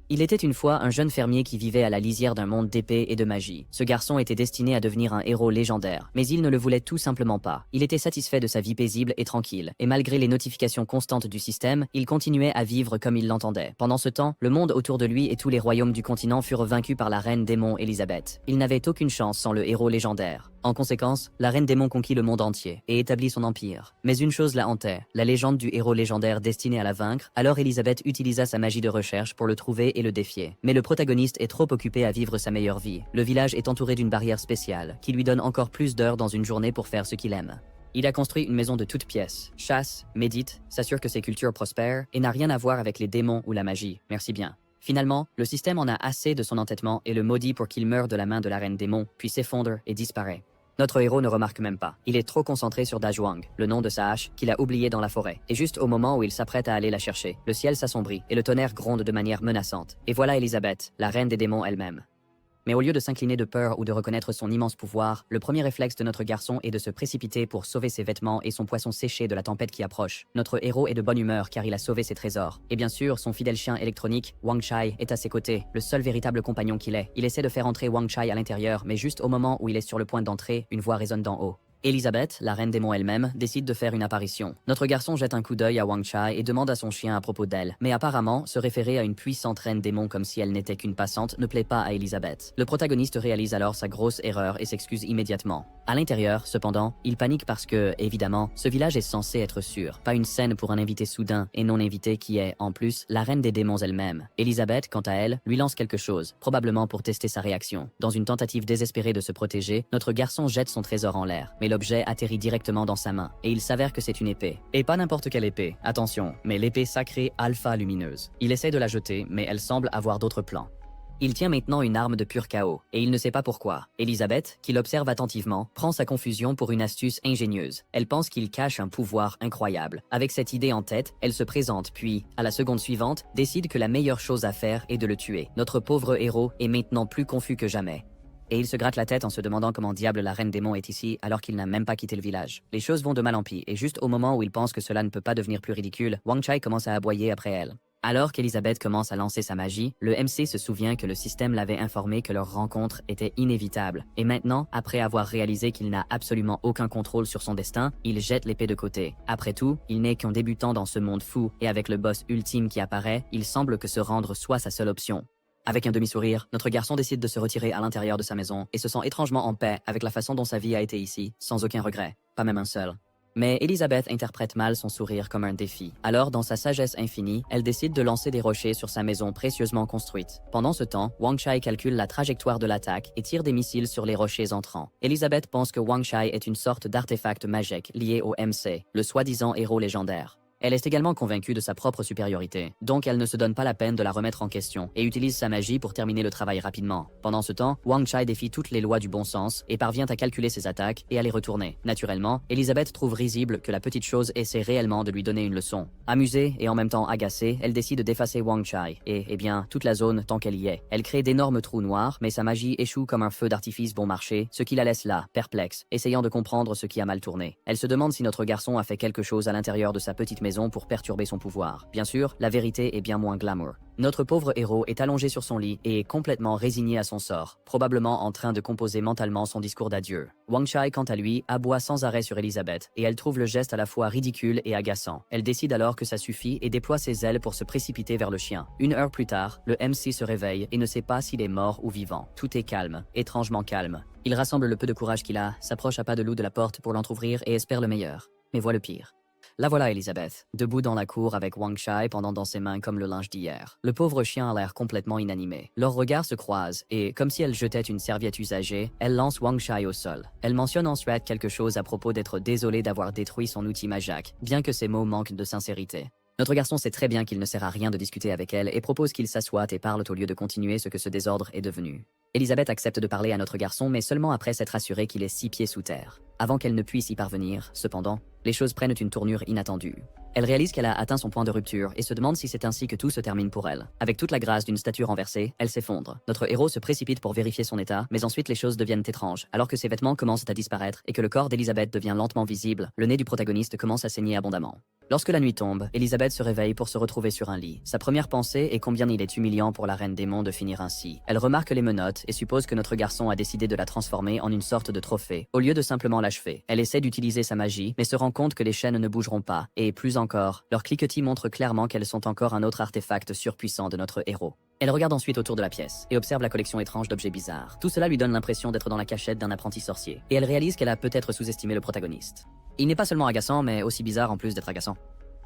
Il était une fois un jeune fermier qui vivait à la lisière d'un monde d'épée et de magie. Ce garçon était destiné à devenir un héros légendaire, mais il ne le voulait tout simplement pas. Il était satisfait de sa vie paisible et tranquille, et malgré les notifications constantes du système, il continuait à vivre comme il l'entendait. Pendant ce temps, le monde autour de lui et tous les royaumes du continent furent vaincus par la reine démon Elisabeth. Il n'avait aucune chance sans le héros légendaire. En conséquence, la reine démon conquit le monde entier et établit son empire. Mais une chose la hantait, la légende du héros légendaire destiné à la vaincre, alors Elisabeth utilisa sa magie de recherche pour le trouver et le défier. Mais le protagoniste est trop occupé à vivre sa meilleure vie. Le village est entouré d'une barrière spéciale, qui lui donne encore plus d'heures dans une journée pour faire ce qu'il aime. Il a construit une maison de toutes pièces, chasse, médite, s'assure que ses cultures prospèrent et n'a rien à voir avec les démons ou la magie. Merci bien. Finalement, le système en a assez de son entêtement et le maudit pour qu'il meure de la main de la reine démon, puis s'effondre et disparaît. Notre héros ne remarque même pas. Il est trop concentré sur Dajwang, le nom de sa hache, qu'il a oublié dans la forêt. Et juste au moment où il s'apprête à aller la chercher, le ciel s'assombrit et le tonnerre gronde de manière menaçante. Et voilà Elisabeth, la reine des démons elle-même. Mais au lieu de s'incliner de peur ou de reconnaître son immense pouvoir, le premier réflexe de notre garçon est de se précipiter pour sauver ses vêtements et son poisson séché de la tempête qui approche. Notre héros est de bonne humeur car il a sauvé ses trésors. Et bien sûr, son fidèle chien électronique, Wang Chai, est à ses côtés, le seul véritable compagnon qu'il est. Il essaie de faire entrer Wang Chai à l'intérieur, mais juste au moment où il est sur le point d'entrer, une voix résonne d'en haut. Elisabeth, la reine démon elle-même, décide de faire une apparition. Notre garçon jette un coup d'œil à Wang Chai et demande à son chien à propos d'elle. Mais apparemment, se référer à une puissante reine démon comme si elle n'était qu'une passante ne plaît pas à Elisabeth. Le protagoniste réalise alors sa grosse erreur et s'excuse immédiatement. À l'intérieur, cependant, il panique parce que, évidemment, ce village est censé être sûr. Pas une scène pour un invité soudain et non invité qui est, en plus, la reine des démons elle-même. Elisabeth, quant à elle, lui lance quelque chose, probablement pour tester sa réaction. Dans une tentative désespérée de se protéger, notre garçon jette son trésor en l'air. Mais l'objet atterrit directement dans sa main, et il s'avère que c'est une épée. Et pas n'importe quelle épée, attention, mais l'épée sacrée Alpha Lumineuse. Il essaie de la jeter, mais elle semble avoir d'autres plans. Il tient maintenant une arme de pur chaos, et il ne sait pas pourquoi. Elisabeth, qui l'observe attentivement, prend sa confusion pour une astuce ingénieuse. Elle pense qu'il cache un pouvoir incroyable. Avec cette idée en tête, elle se présente, puis, à la seconde suivante, décide que la meilleure chose à faire est de le tuer. Notre pauvre héros est maintenant plus confus que jamais. Et il se gratte la tête en se demandant comment diable la reine démon est ici alors qu'il n'a même pas quitté le village. Les choses vont de mal en pis, et juste au moment où il pense que cela ne peut pas devenir plus ridicule, Wang Chai commence à aboyer après elle. Alors qu'Elisabeth commence à lancer sa magie, le MC se souvient que le système l'avait informé que leur rencontre était inévitable. Et maintenant, après avoir réalisé qu'il n'a absolument aucun contrôle sur son destin, il jette l'épée de côté. Après tout, il n'est qu'un débutant dans ce monde fou, et avec le boss ultime qui apparaît, il semble que se rendre soit sa seule option. Avec un demi-sourire, notre garçon décide de se retirer à l'intérieur de sa maison et se sent étrangement en paix avec la façon dont sa vie a été ici, sans aucun regret, pas même un seul. Mais Elisabeth interprète mal son sourire comme un défi. Alors, dans sa sagesse infinie, elle décide de lancer des rochers sur sa maison précieusement construite. Pendant ce temps, Wang Chai calcule la trajectoire de l'attaque et tire des missiles sur les rochers entrants. Elisabeth pense que Wang Chai est une sorte d'artefact magique lié au MC, le soi-disant héros légendaire. Elle est également convaincue de sa propre supériorité, donc elle ne se donne pas la peine de la remettre en question et utilise sa magie pour terminer le travail rapidement. Pendant ce temps, Wang Chai défie toutes les lois du bon sens et parvient à calculer ses attaques et à les retourner. Naturellement, Elisabeth trouve risible que la petite chose essaie réellement de lui donner une leçon. Amusée et en même temps agacée, elle décide d'effacer Wang Chai et, eh bien, toute la zone tant qu'elle y est. Elle crée d'énormes trous noirs, mais sa magie échoue comme un feu d'artifice bon marché, ce qui la laisse là, perplexe, essayant de comprendre ce qui a mal tourné. Elle se demande si notre garçon a fait quelque chose à l'intérieur de sa petite maison pour perturber son pouvoir. Bien sûr, la vérité est bien moins glamour. Notre pauvre héros est allongé sur son lit et est complètement résigné à son sort, probablement en train de composer mentalement son discours d'adieu. Wang Chai, quant à lui, aboie sans arrêt sur Elisabeth, et elle trouve le geste à la fois ridicule et agaçant. Elle décide alors que ça suffit et déploie ses ailes pour se précipiter vers le chien. Une heure plus tard, le MC se réveille et ne sait pas s'il est mort ou vivant. Tout est calme, étrangement calme. Il rassemble le peu de courage qu'il a, s'approche à pas de loup de la porte pour l'entrouvrir et espère le meilleur. Mais voit le pire. La voilà Elisabeth, debout dans la cour avec Wang Chai pendant dans ses mains comme le linge d'hier. Le pauvre chien a l'air complètement inanimé. Leurs regards se croisent et, comme si elle jetait une serviette usagée, elle lance Wang Chai au sol. Elle mentionne ensuite quelque chose à propos d'être désolée d'avoir détruit son outil magique, bien que ces mots manquent de sincérité. Notre garçon sait très bien qu'il ne sert à rien de discuter avec elle et propose qu'ils s'assoient et parlent au lieu de continuer ce que ce désordre est devenu. Elisabeth accepte de parler à notre garçon, mais seulement après s'être assurée qu'il est 6 pieds sous terre. Avant qu'elle ne puisse y parvenir, cependant, les choses prennent une tournure inattendue. Elle réalise qu'elle a atteint son point de rupture et se demande si c'est ainsi que tout se termine pour elle. Avec toute la grâce d'une statue renversée, elle s'effondre. Notre héros se précipite pour vérifier son état, mais ensuite les choses deviennent étranges. Alors que ses vêtements commencent à disparaître et que le corps d'Elizabeth devient lentement visible, le nez du protagoniste commence à saigner abondamment. Lorsque la nuit tombe, Elizabeth se réveille pour se retrouver sur un lit. Sa première pensée est combien il est humiliant pour la reine démon de finir ainsi. Elle remarque les menottes et suppose que notre garçon a décidé de la transformer en une sorte de trophée, au lieu de simplement l'achever. Elle essaie d'utiliser sa magie, mais se rend compte que les chaînes ne bougeront pas, et plus encore, leur cliquetis montre clairement qu'elles sont encore un autre artefact surpuissant de notre héros. Elle regarde ensuite autour de la pièce et observe la collection étrange d'objets bizarres. Tout cela lui donne l'impression d'être dans la cachette d'un apprenti sorcier, et elle réalise qu'elle a peut-être sous-estimé le protagoniste. Il n'est pas seulement agaçant, mais aussi bizarre en plus d'être agaçant.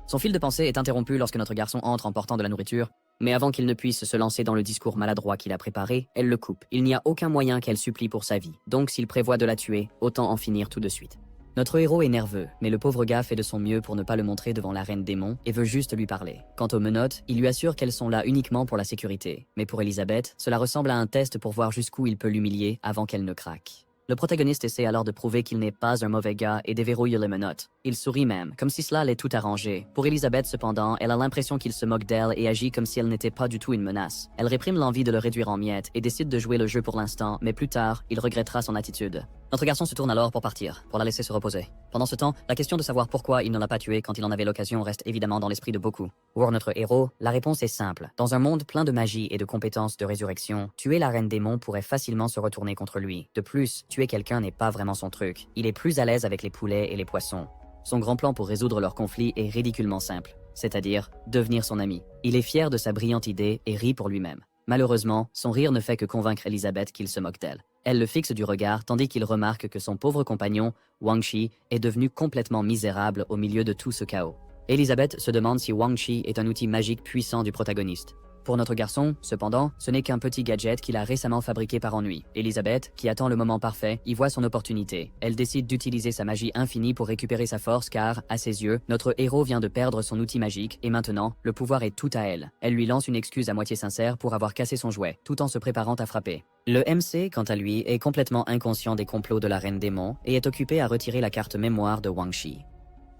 Son fil de pensée est interrompu lorsque notre garçon entre en portant de la nourriture, mais avant qu'il ne puisse se lancer dans le discours maladroit qu'il a préparé, elle le coupe. Il n'y a aucun moyen qu'elle supplie pour sa vie, donc s'il prévoit de la tuer, autant en finir tout de suite. Notre héros est nerveux, mais le pauvre gars fait de son mieux pour ne pas le montrer devant la reine démon et veut juste lui parler. Quant aux menottes, il lui assure qu'elles sont là uniquement pour la sécurité. Mais pour Elizabeth, cela ressemble à un test pour voir jusqu'où il peut l'humilier avant qu'elle ne craque. Le protagoniste essaie alors de prouver qu'il n'est pas un mauvais gars et déverrouille les menottes. Il sourit même, comme si cela allait tout arranger. Pour Elizabeth cependant, elle a l'impression qu'il se moque d'elle et agit comme si elle n'était pas du tout une menace. Elle réprime l'envie de le réduire en miettes et décide de jouer le jeu pour l'instant, mais plus tard, il regrettera son attitude. Notre garçon se tourne alors pour partir, pour la laisser se reposer. Pendant ce temps, la question de savoir pourquoi il ne l'a pas tuée quand il en avait l'occasion reste évidemment dans l'esprit de beaucoup. Pour notre héros, la réponse est simple. Dans un monde plein de magie et de compétences de résurrection, tuer la reine démon pourrait facilement se retourner contre lui. De plus, tuer quelqu'un n'est pas vraiment son truc. Il est plus à l'aise avec les poulets et les poissons. Son grand plan pour résoudre leur conflit est ridiculement simple, c'est-à-dire devenir son ami. Il est fier de sa brillante idée et rit pour lui-même. Malheureusement, son rire ne fait que convaincre Elizabeth qu'il se moque d'elle. Elle le fixe du regard tandis qu'il remarque que son pauvre compagnon, Wang Shi, est devenu complètement misérable au milieu de tout ce chaos. Elizabeth se demande si Wang Shi est un outil magique puissant du protagoniste. Pour notre garçon, cependant, ce n'est qu'un petit gadget qu'il a récemment fabriqué par ennui. Elizabeth, qui attend le moment parfait, y voit son opportunité. Elle décide d'utiliser sa magie infinie pour récupérer sa force car, à ses yeux, notre héros vient de perdre son outil magique et maintenant, le pouvoir est tout à elle. Elle lui lance une excuse à moitié sincère pour avoir cassé son jouet, tout en se préparant à frapper. Le MC, quant à lui, est complètement inconscient des complots de la reine démon et est occupé à retirer la carte mémoire de Wang Shi.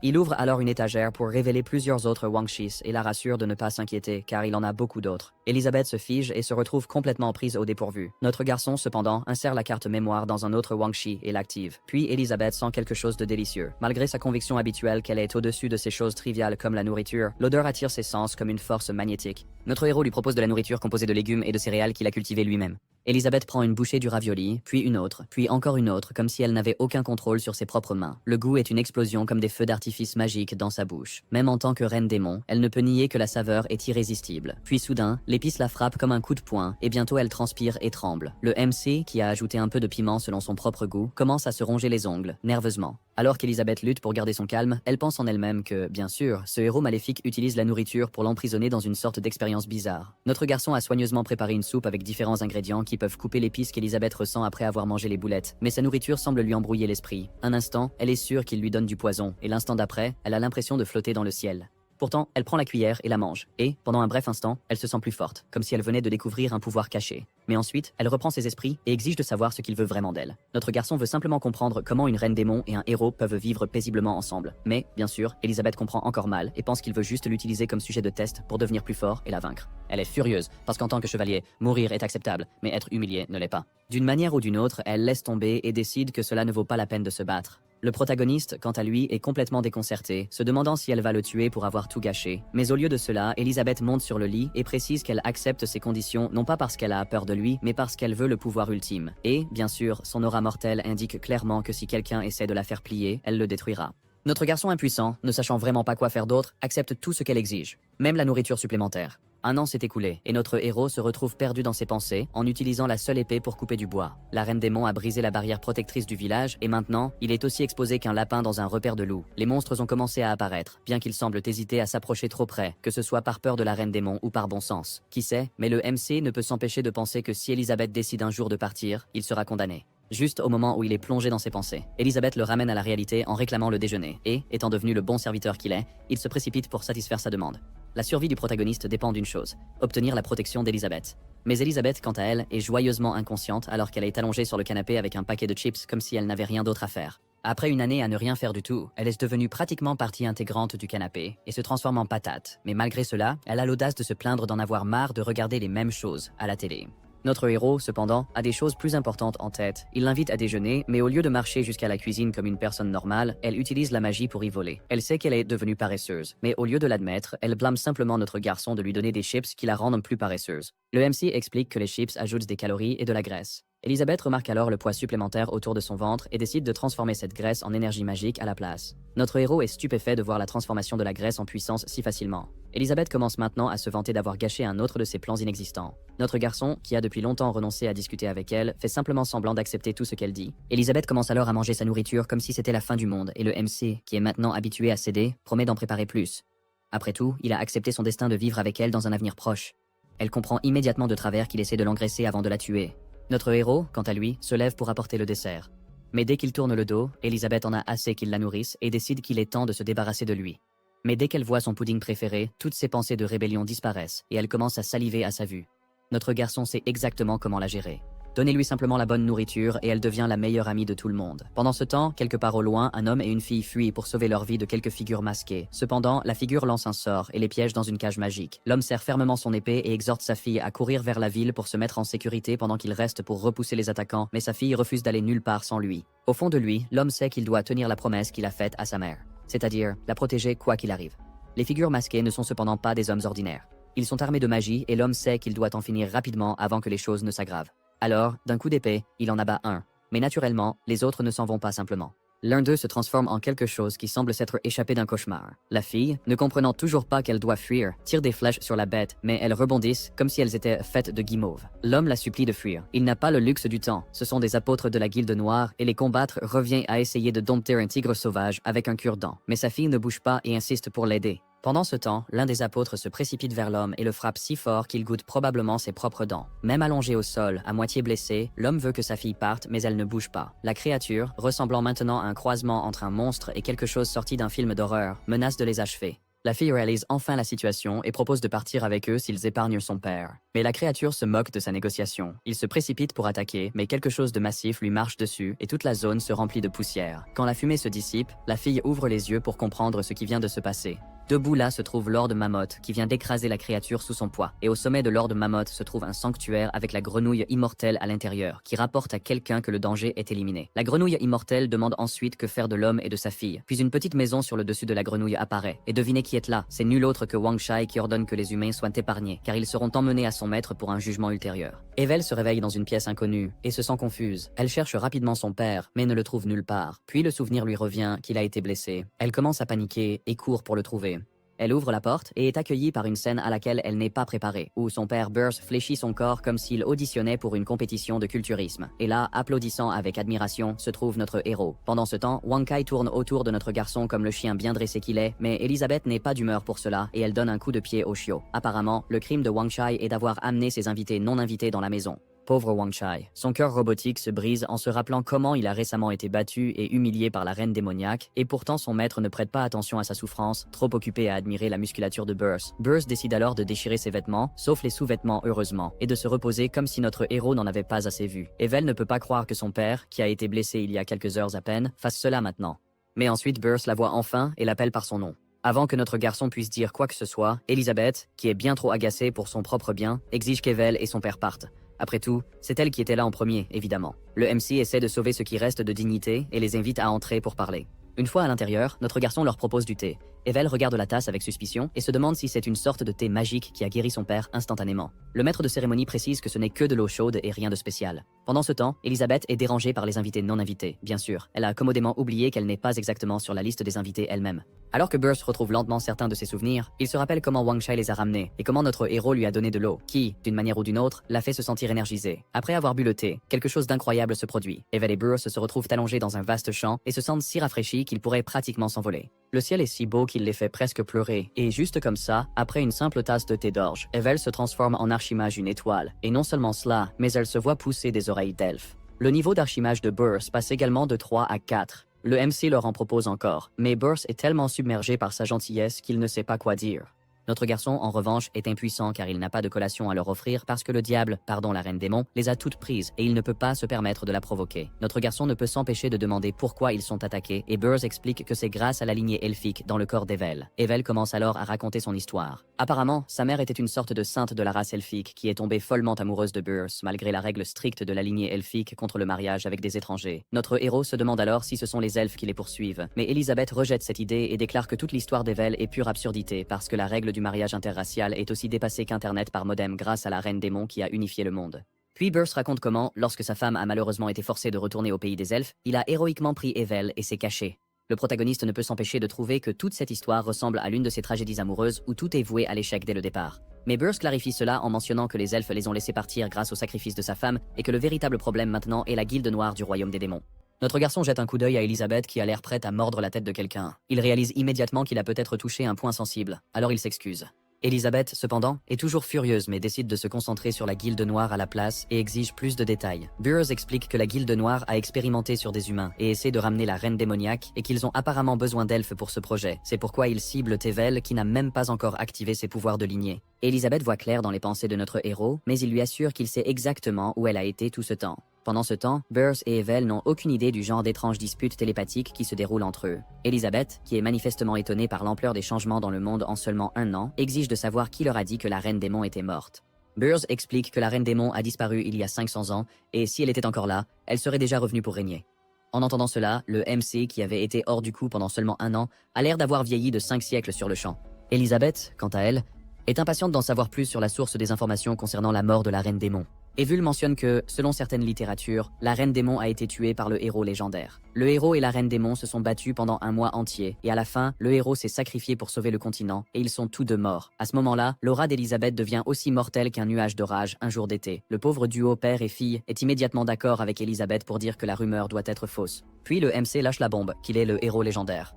Il ouvre alors une étagère pour révéler plusieurs autres Wang Shis et la rassure de ne pas s'inquiéter car il en a beaucoup d'autres. Elizabeth se fige et se retrouve complètement prise au dépourvu. Notre garçon, cependant, insère la carte mémoire dans un autre Wang Shi et l'active. Puis Elizabeth sent quelque chose de délicieux. Malgré sa conviction habituelle qu'elle est au-dessus de ces choses triviales comme la nourriture, l'odeur attire ses sens comme une force magnétique. Notre héros lui propose de la nourriture composée de légumes et de céréales qu'il a cultivées lui-même. Elizabeth prend une bouchée du ravioli, puis une autre, puis encore une autre, comme si elle n'avait aucun contrôle sur ses propres mains. Le goût est une explosion comme des feux d'artifice magiques dans sa bouche. Même en tant que reine démon, elle ne peut nier que la saveur est irrésistible. Puis soudain, l'épice la frappe comme un coup de poing, et bientôt elle transpire et tremble. Le MC, qui a ajouté un peu de piment selon son propre goût, commence à se ronger les ongles, nerveusement. Alors qu'Elizabeth lutte pour garder son calme, elle pense en elle-même que, bien sûr, ce héros maléfique utilise la nourriture pour l'emprisonner dans une sorte d'expérience bizarre. Notre garçon a soigneusement préparé une soupe avec différents ingrédients qui peuvent couper l'épice qu'Elizabeth ressent après avoir mangé les boulettes, mais sa nourriture semble lui embrouiller l'esprit. Un instant, elle est sûre qu'il lui donne du poison, et l'instant d'après, elle a l'impression de flotter dans le ciel. Pourtant, elle prend la cuillère et la mange, et, pendant un bref instant, elle se sent plus forte, comme si elle venait de découvrir un pouvoir caché. Mais ensuite, elle reprend ses esprits et exige de savoir ce qu'il veut vraiment d'elle. Notre garçon veut simplement comprendre comment une reine démon et un héros peuvent vivre paisiblement ensemble. Mais, bien sûr, Elizabeth comprend encore mal et pense qu'il veut juste l'utiliser comme sujet de test pour devenir plus fort et la vaincre. Elle est furieuse, parce qu'en tant que chevalier, mourir est acceptable, mais être humilié ne l'est pas. D'une manière ou d'une autre, elle laisse tomber et décide que cela ne vaut pas la peine de se battre. Le protagoniste, quant à lui, est complètement déconcerté, se demandant si elle va le tuer pour avoir tout gâché. Mais au lieu de cela, Elizabeth monte sur le lit et précise qu'elle accepte ses conditions non pas parce qu'elle a peur de lui, mais parce qu'elle veut le pouvoir ultime. Et, bien sûr, son aura mortelle indique clairement que si quelqu'un essaie de la faire plier, elle le détruira. Notre garçon impuissant, ne sachant vraiment pas quoi faire d'autre, accepte tout ce qu'elle exige, même la nourriture supplémentaire. Un an s'est écoulé, et notre héros se retrouve perdu dans ses pensées en utilisant la seule épée pour couper du bois. La reine démon a brisé la barrière protectrice du village, et maintenant, il est aussi exposé qu'un lapin dans un repère de loups. Les monstres ont commencé à apparaître, bien qu'ils semblent hésiter à s'approcher trop près, que ce soit par peur de la reine démon ou par bon sens. Qui sait, mais le MC ne peut s'empêcher de penser que si Elizabeth décide un jour de partir, il sera condamné. Juste au moment où il est plongé dans ses pensées, Elizabeth le ramène à la réalité en réclamant le déjeuner, et, étant devenu le bon serviteur qu'il est, il se précipite pour satisfaire sa demande. La survie du protagoniste dépend d'une chose, obtenir la protection d'Elizabeth. Mais Elizabeth, quant à elle, est joyeusement inconsciente alors qu'elle est allongée sur le canapé avec un paquet de chips comme si elle n'avait rien d'autre à faire. Après une année à ne rien faire du tout, elle est devenue pratiquement partie intégrante du canapé et se transforme en patate. Mais malgré cela, elle a l'audace de se plaindre d'en avoir marre de regarder les mêmes choses à la télé. Notre héros, cependant, a des choses plus importantes en tête. Il l'invite à déjeuner, mais au lieu de marcher jusqu'à la cuisine comme une personne normale, elle utilise la magie pour y voler. Elle sait qu'elle est devenue paresseuse, mais au lieu de l'admettre, elle blâme simplement notre garçon de lui donner des chips qui la rendent plus paresseuse. Le MC explique que les chips ajoutent des calories et de la graisse. Elisabeth remarque alors le poids supplémentaire autour de son ventre et décide de transformer cette graisse en énergie magique à la place. Notre héros est stupéfait de voir la transformation de la graisse en puissance si facilement. Elisabeth commence maintenant à se vanter d'avoir gâché un autre de ses plans inexistants. Notre garçon, qui a depuis longtemps renoncé à discuter avec elle, fait simplement semblant d'accepter tout ce qu'elle dit. Elisabeth commence alors à manger sa nourriture comme si c'était la fin du monde et le MC, qui est maintenant habitué à céder, promet d'en préparer plus. Après tout, il a accepté son destin de vivre avec elle dans un avenir proche. Elle comprend immédiatement de travers qu'il essaie de l'engraisser avant de la tuer. Notre héros, quant à lui, se lève pour apporter le dessert. Mais dès qu'il tourne le dos, Elisabeth en a assez qu'il la nourrisse et décide qu'il est temps de se débarrasser de lui. Mais dès qu'elle voit son pudding préféré, toutes ses pensées de rébellion disparaissent et elle commence à saliver à sa vue. Notre garçon sait exactement comment la gérer. Donnez-lui simplement la bonne nourriture et elle devient la meilleure amie de tout le monde. Pendant ce temps, quelque part au loin, un homme et une fille fuient pour sauver leur vie de quelques figures masquées. Cependant, la figure lance un sort et les piège dans une cage magique. L'homme serre fermement son épée et exhorte sa fille à courir vers la ville pour se mettre en sécurité pendant qu'il reste pour repousser les attaquants, mais sa fille refuse d'aller nulle part sans lui. Au fond de lui, l'homme sait qu'il doit tenir la promesse qu'il a faite à sa mère, c'est-à-dire la protéger quoi qu'il arrive. Les figures masquées ne sont cependant pas des hommes ordinaires. Ils sont armés de magie et l'homme sait qu'il doit en finir rapidement avant que les choses ne s'aggravent. Alors, d'un coup d'épée, il en abat un. Mais naturellement, les autres ne s'en vont pas simplement. L'un d'eux se transforme en quelque chose qui semble s'être échappé d'un cauchemar. La fille, ne comprenant toujours pas qu'elle doit fuir, tire des flèches sur la bête, mais elles rebondissent comme si elles étaient faites de guimauve. L'homme la supplie de fuir. Il n'a pas le luxe du temps. Ce sont des apôtres de la Guilde Noire et les combattre revient à essayer de dompter un tigre sauvage avec un cure-dent. Mais sa fille ne bouge pas et insiste pour l'aider. Pendant ce temps, l'un des apôtres se précipite vers l'homme et le frappe si fort qu'il goûte probablement ses propres dents. Même allongé au sol, à moitié blessé, l'homme veut que sa fille parte, mais elle ne bouge pas. La créature, ressemblant maintenant à un croisement entre un monstre et quelque chose sorti d'un film d'horreur, menace de les achever. La fille réalise enfin la situation et propose de partir avec eux s'ils épargnent son père. Mais la créature se moque de sa négociation. Il se précipite pour attaquer, mais quelque chose de massif lui marche dessus et toute la zone se remplit de poussière. Quand la fumée se dissipe, la fille ouvre les yeux pour comprendre ce qui vient de se passer. Debout là se trouve Lord Mammoth, qui vient d'écraser la créature sous son poids. Et au sommet de Lord Mammoth se trouve un sanctuaire avec la grenouille immortelle à l'intérieur, qui rapporte à quelqu'un que le danger est éliminé. La grenouille immortelle demande ensuite que faire de l'homme et de sa fille. Puis une petite maison sur le dessus de la grenouille apparaît. Et devinez qui est là, c'est nul autre que Wang Shai qui ordonne que les humains soient épargnés, car ils seront emmenés à son maître pour un jugement ultérieur. Evel se réveille dans une pièce inconnue, et se sent confuse. Elle cherche rapidement son père, mais ne le trouve nulle part. Puis le souvenir lui revient qu'il a été blessé. Elle commence à paniquer et court pour le trouver. Elle ouvre la porte et est accueillie par une scène à laquelle elle n'est pas préparée, où son père Burst fléchit son corps comme s'il auditionnait pour une compétition de culturisme. Et là, applaudissant avec admiration, se trouve notre héros. Pendant ce temps, Wang Kai tourne autour de notre garçon comme le chien bien dressé qu'il est, mais Elisabeth n'est pas d'humeur pour cela et elle donne un coup de pied au chiot. Apparemment, le crime de Wang Shai est d'avoir amené ses invités non invités dans la maison. Pauvre Wang Shai. Son cœur robotique se brise en se rappelant comment il a récemment été battu et humilié par la reine démoniaque, et pourtant son maître ne prête pas attention à sa souffrance, trop occupé à admirer la musculature de Burst. Burst décide alors de déchirer ses vêtements, sauf les sous-vêtements heureusement, et de se reposer comme si notre héros n'en avait pas assez vu. Evel ne peut pas croire que son père, qui a été blessé il y a quelques heures à peine, fasse cela maintenant. Mais ensuite Burst la voit enfin et l'appelle par son nom. Avant que notre garçon puisse dire quoi que ce soit, Elisabeth, qui est bien trop agacée pour son propre bien, exige qu'Evel et son père partent. Après tout, c'est elle qui était là en premier, évidemment. Le MC essaie de sauver ce qui reste de dignité et les invite à entrer pour parler. Une fois à l'intérieur, notre garçon leur propose du thé. Evel regarde la tasse avec suspicion et se demande si c'est une sorte de thé magique qui a guéri son père instantanément. Le maître de cérémonie précise que ce n'est que de l'eau chaude et rien de spécial. Pendant ce temps, Elisabeth est dérangée par les invités non invités, bien sûr. Elle a commodément oublié qu'elle n'est pas exactement sur la liste des invités elle-même. Alors que Burst retrouve lentement certains de ses souvenirs, il se rappelle comment Wang Shai les a ramenés et comment notre héros lui a donné de l'eau, qui, d'une manière ou d'une autre, l'a fait se sentir énergisé. Après avoir bu le thé, quelque chose d'incroyable se produit. Evel et Burst se retrouvent allongés dans un vaste champ et se sentent si rafraîchis qu'ils pourraient pratiquement s'envoler. Le ciel est si beau qu'il les fait presque pleurer, et juste comme ça, après une simple tasse de thé d'orge, Evel se transforme en archimage une étoile, et non seulement cela, mais elle se voit pousser des oreilles d'elfe. Le niveau d'archimage de Burst passe également de 3 à 4. Le MC leur en propose encore, mais Burst est tellement submergé par sa gentillesse qu'il ne sait pas quoi dire. Notre garçon, en revanche, est impuissant car il n'a pas de collation à leur offrir parce que le diable, pardon la reine démon, les a toutes prises et il ne peut pas se permettre de la provoquer. Notre garçon ne peut s'empêcher de demander pourquoi ils sont attaqués et Burrs explique que c'est grâce à la lignée elfique dans le corps d'Evel. Evel commence alors à raconter son histoire. Apparemment, sa mère était une sorte de sainte de la race elfique qui est tombée follement amoureuse de Burrs malgré la règle stricte de la lignée elfique contre le mariage avec des étrangers. Notre héros se demande alors si ce sont les elfes qui les poursuivent, mais Elisabeth rejette cette idée et déclare que toute l'histoire d'Evel est pure absurdité parce que la règle du mariage interracial est aussi dépassée qu'Internet par modem grâce à la reine démon qui a unifié le monde. Puis Burrs raconte comment, lorsque sa femme a malheureusement été forcée de retourner au pays des elfes, il a héroïquement pris Evel et s'est caché. Le protagoniste ne peut s'empêcher de trouver que toute cette histoire ressemble à l'une de ces tragédies amoureuses où tout est voué à l'échec dès le départ. Mais Burrs clarifie cela en mentionnant que les elfes les ont laissés partir grâce au sacrifice de sa femme et que le véritable problème maintenant est la guilde noire du royaume des démons. Notre garçon jette un coup d'œil à Elisabeth qui a l'air prête à mordre la tête de quelqu'un. Il réalise immédiatement qu'il a peut-être touché un point sensible, alors il s'excuse. Elisabeth, cependant, est toujours furieuse mais décide de se concentrer sur la guilde noire à la place et exige plus de détails. Burrs explique que la guilde noire a expérimenté sur des humains et essaie de ramener la reine démoniaque et qu'ils ont apparemment besoin d'elfes pour ce projet. C'est pourquoi ils ciblent Tevel qui n'a même pas encore activé ses pouvoirs de lignée. Elisabeth voit clair dans les pensées de notre héros, mais il lui assure qu'il sait exactement où elle a été tout ce temps. Pendant ce temps, Burrs et Evel n'ont aucune idée du genre d'étranges disputes télépathiques qui se déroulent entre eux. Elisabeth, qui est manifestement étonnée par l'ampleur des changements dans le monde en seulement un an, exige de savoir qui leur a dit que la reine démon était morte. Burrs explique que la reine démon a disparu il y a 500 ans, et si elle était encore là, elle serait déjà revenue pour régner. En entendant cela, le MC, qui avait été hors du coup pendant seulement un an, a l'air d'avoir vieilli de 5 siècles sur le champ. Elisabeth, quant à elle, est impatiente d'en savoir plus sur la source des informations concernant la mort de la reine démon. Evul mentionne que, selon certaines littératures, la reine démon a été tuée par le héros légendaire. Le héros et la reine démon se sont battus pendant un mois entier, et à la fin, le héros s'est sacrifié pour sauver le continent, et ils sont tous deux morts. À ce moment-là, l'aura d'Elisabeth devient aussi mortelle qu'un nuage d'orage un jour d'été. Le pauvre duo père et fille est immédiatement d'accord avec Elisabeth pour dire que la rumeur doit être fausse. Puis le MC lâche la bombe, qu'il est le héros légendaire.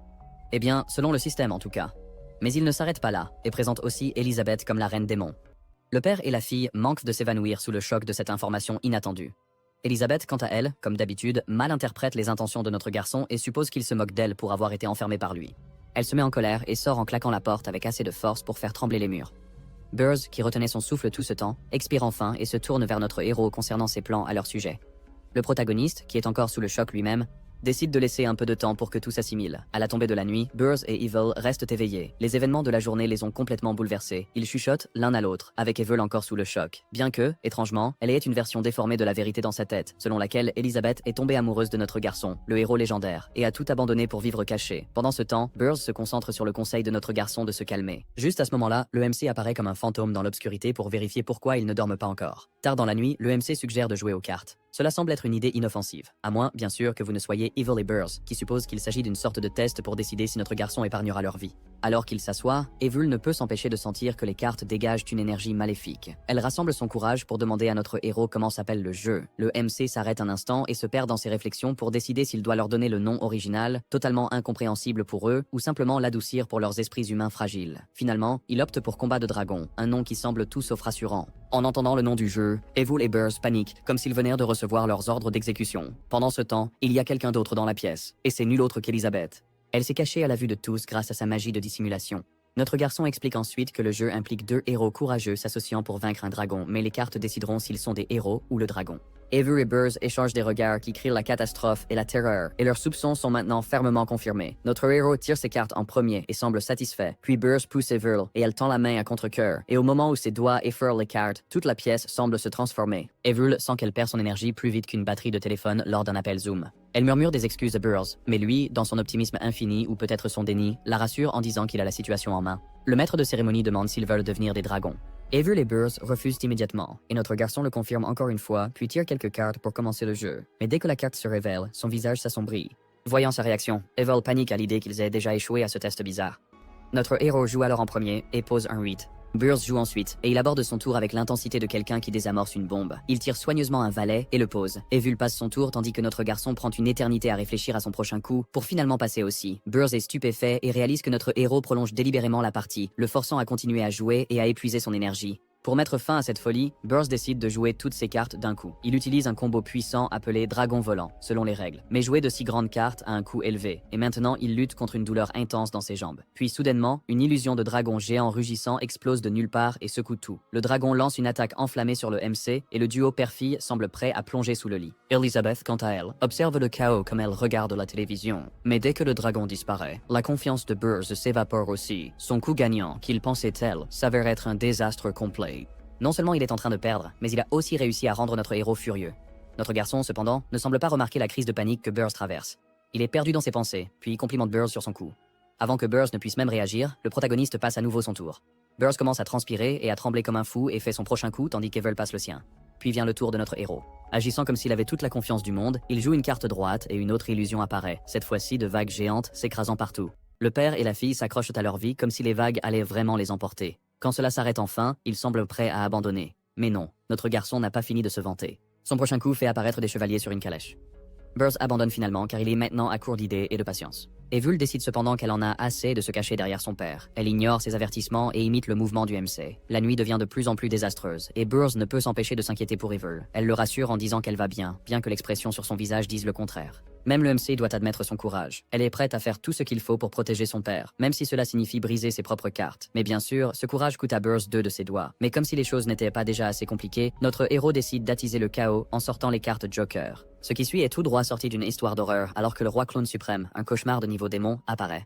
Eh bien, selon le système en tout cas. Mais il ne s'arrête pas là, et présente aussi Elisabeth comme la reine démon. Le père et la fille manquent de s'évanouir sous le choc de cette information inattendue. Elisabeth, quant à elle, comme d'habitude, mal interprète les intentions de notre garçon et suppose qu'il se moque d'elle pour avoir été enfermée par lui. Elle se met en colère et sort en claquant la porte avec assez de force pour faire trembler les murs. Burrs, qui retenait son souffle tout ce temps, expire enfin et se tourne vers notre héros concernant ses plans à leur sujet. Le protagoniste, qui est encore sous le choc lui-même, décide de laisser un peu de temps pour que tout s'assimile. À la tombée de la nuit, Burrs et Evil restent éveillés. Les événements de la journée les ont complètement bouleversés. Ils chuchotent l'un à l'autre, avec Evil encore sous le choc. Bien que, étrangement, elle ait une version déformée de la vérité dans sa tête, selon laquelle Elisabeth est tombée amoureuse de notre garçon, le héros légendaire, et a tout abandonné pour vivre caché. Pendant ce temps, Burrs se concentre sur le conseil de notre garçon de se calmer. Juste à ce moment-là, le MC apparaît comme un fantôme dans l'obscurité pour vérifier pourquoi il ne dorme pas encore. Tard dans la nuit, le MC suggère de jouer aux cartes. Cela semble être une idée inoffensive, à moins, bien sûr, que vous ne soyez Evil et Burrs, qui suppose qu'il s'agit d'une sorte de test pour décider si notre garçon épargnera leur vie. Alors qu'il s'assoit, Evil ne peut s'empêcher de sentir que les cartes dégagent une énergie maléfique. Elle rassemble son courage pour demander à notre héros comment s'appelle le jeu. Le MC s'arrête un instant et se perd dans ses réflexions pour décider s'il doit leur donner le nom original, totalement incompréhensible pour eux, ou simplement l'adoucir pour leurs esprits humains fragiles. Finalement, il opte pour Combat de Dragon, un nom qui semble tout sauf rassurant. En entendant le nom du jeu, Evil et Burrs paniquent, comme s'ils venaient de recevoir leurs ordres d'exécution. Pendant ce temps, il y a quelqu'un d'autre dans la pièce, et c'est nul autre qu'Elisabeth. Elle s'est cachée à la vue de tous grâce à sa magie de dissimulation. Notre garçon explique ensuite que le jeu implique 2 héros courageux s'associant pour vaincre un dragon, mais les cartes décideront s'ils sont des héros ou le dragon. Evil et Burrs échangent des regards qui crient la catastrophe et la terreur, et leurs soupçons sont maintenant fermement confirmés. Notre héros tire ses cartes en premier et semble satisfait, puis Burrs pousse Evil et elle tend la main à contre-cœur, et au moment où ses doigts effleurent les cartes, toute la pièce semble se transformer. Evil sent qu'elle perd son énergie plus vite qu'une batterie de téléphone lors d'un appel Zoom. Elle murmure des excuses à Burrs, mais lui, dans son optimisme infini ou peut-être son déni, la rassure en disant qu'il a la situation en main. Le maître de cérémonie demande s'ils veulent devenir des dragons. Evil et Burrs refusent immédiatement, et notre garçon le confirme encore une fois, puis tire quelques cartes pour commencer le jeu. Mais dès que la carte se révèle, son visage s'assombrit. Voyant sa réaction, Evil panique à l'idée qu'ils aient déjà échoué à ce test bizarre. Notre héros joue alors en premier et pose un 8. Burrs joue ensuite, et il aborde son tour avec l'intensité de quelqu'un qui désamorce une bombe. Il tire soigneusement un valet et le pose. Evil passe son tour tandis que notre garçon prend une éternité à réfléchir à son prochain coup, pour finalement passer aussi. Burrs est stupéfait et réalise que notre héros prolonge délibérément la partie, le forçant à continuer à jouer et à épuiser son énergie. Pour mettre fin à cette folie, Burrs décide de jouer toutes ses cartes d'un coup. Il utilise un combo puissant appelé Dragon Volant, selon les règles. Mais jouer de si grandes cartes a un coût élevé, et maintenant il lutte contre une douleur intense dans ses jambes. Puis soudainement, une illusion de dragon géant rugissant explose de nulle part et secoue tout. Le dragon lance une attaque enflammée sur le MC, et le duo père-fille semble prêt à plonger sous le lit. Elizabeth, quant à elle, observe le chaos comme elle regarde la télévision. Mais dès que le dragon disparaît, la confiance de Burrs s'évapore aussi. Son coup gagnant, qu'il pensait tel, s'avère être un désastre complet. Non seulement il est en train de perdre, mais il a aussi réussi à rendre notre héros furieux. Notre garçon, cependant, ne semble pas remarquer la crise de panique que Burrs traverse. Il est perdu dans ses pensées, puis complimente Burrs sur son coup. Avant que Burrs ne puisse même réagir, le protagoniste passe à nouveau son tour. Burrs commence à transpirer et à trembler comme un fou et fait son prochain coup tandis qu'Evel passe le sien. Puis vient le tour de notre héros. Agissant comme s'il avait toute la confiance du monde, il joue une carte droite et une autre illusion apparaît, cette fois-ci de vagues géantes s'écrasant partout. Le père et la fille s'accrochent à leur vie comme si les vagues allaient vraiment les emporter. Quand cela s'arrête enfin, il semble prêt à abandonner. Mais non, notre garçon n'a pas fini de se vanter. Son prochain coup fait apparaître des chevaliers sur une calèche. Burrs abandonne finalement car il est maintenant à court d'idées et de patience. Evul décide cependant qu'elle en a assez de se cacher derrière son père. Elle ignore ses avertissements et imite le mouvement du MC. La nuit devient de plus en plus désastreuse, et Burrs ne peut s'empêcher de s'inquiéter pour Evul. Elle le rassure en disant qu'elle va bien que l'expression sur son visage dise le contraire. Même le MC doit admettre son courage. Elle est prête à faire tout ce qu'il faut pour protéger son père, même si cela signifie briser ses propres cartes. Mais bien sûr, ce courage coûte à Burrs 2 de ses doigts. Mais comme si les choses n'étaient pas déjà assez compliquées, notre héros décide d'attiser le chaos en sortant les cartes Joker. Ce qui suit est tout droit sorti d'une histoire d'horreur, alors que le roi clown suprême, un cauchemar de niveau démon, apparaît.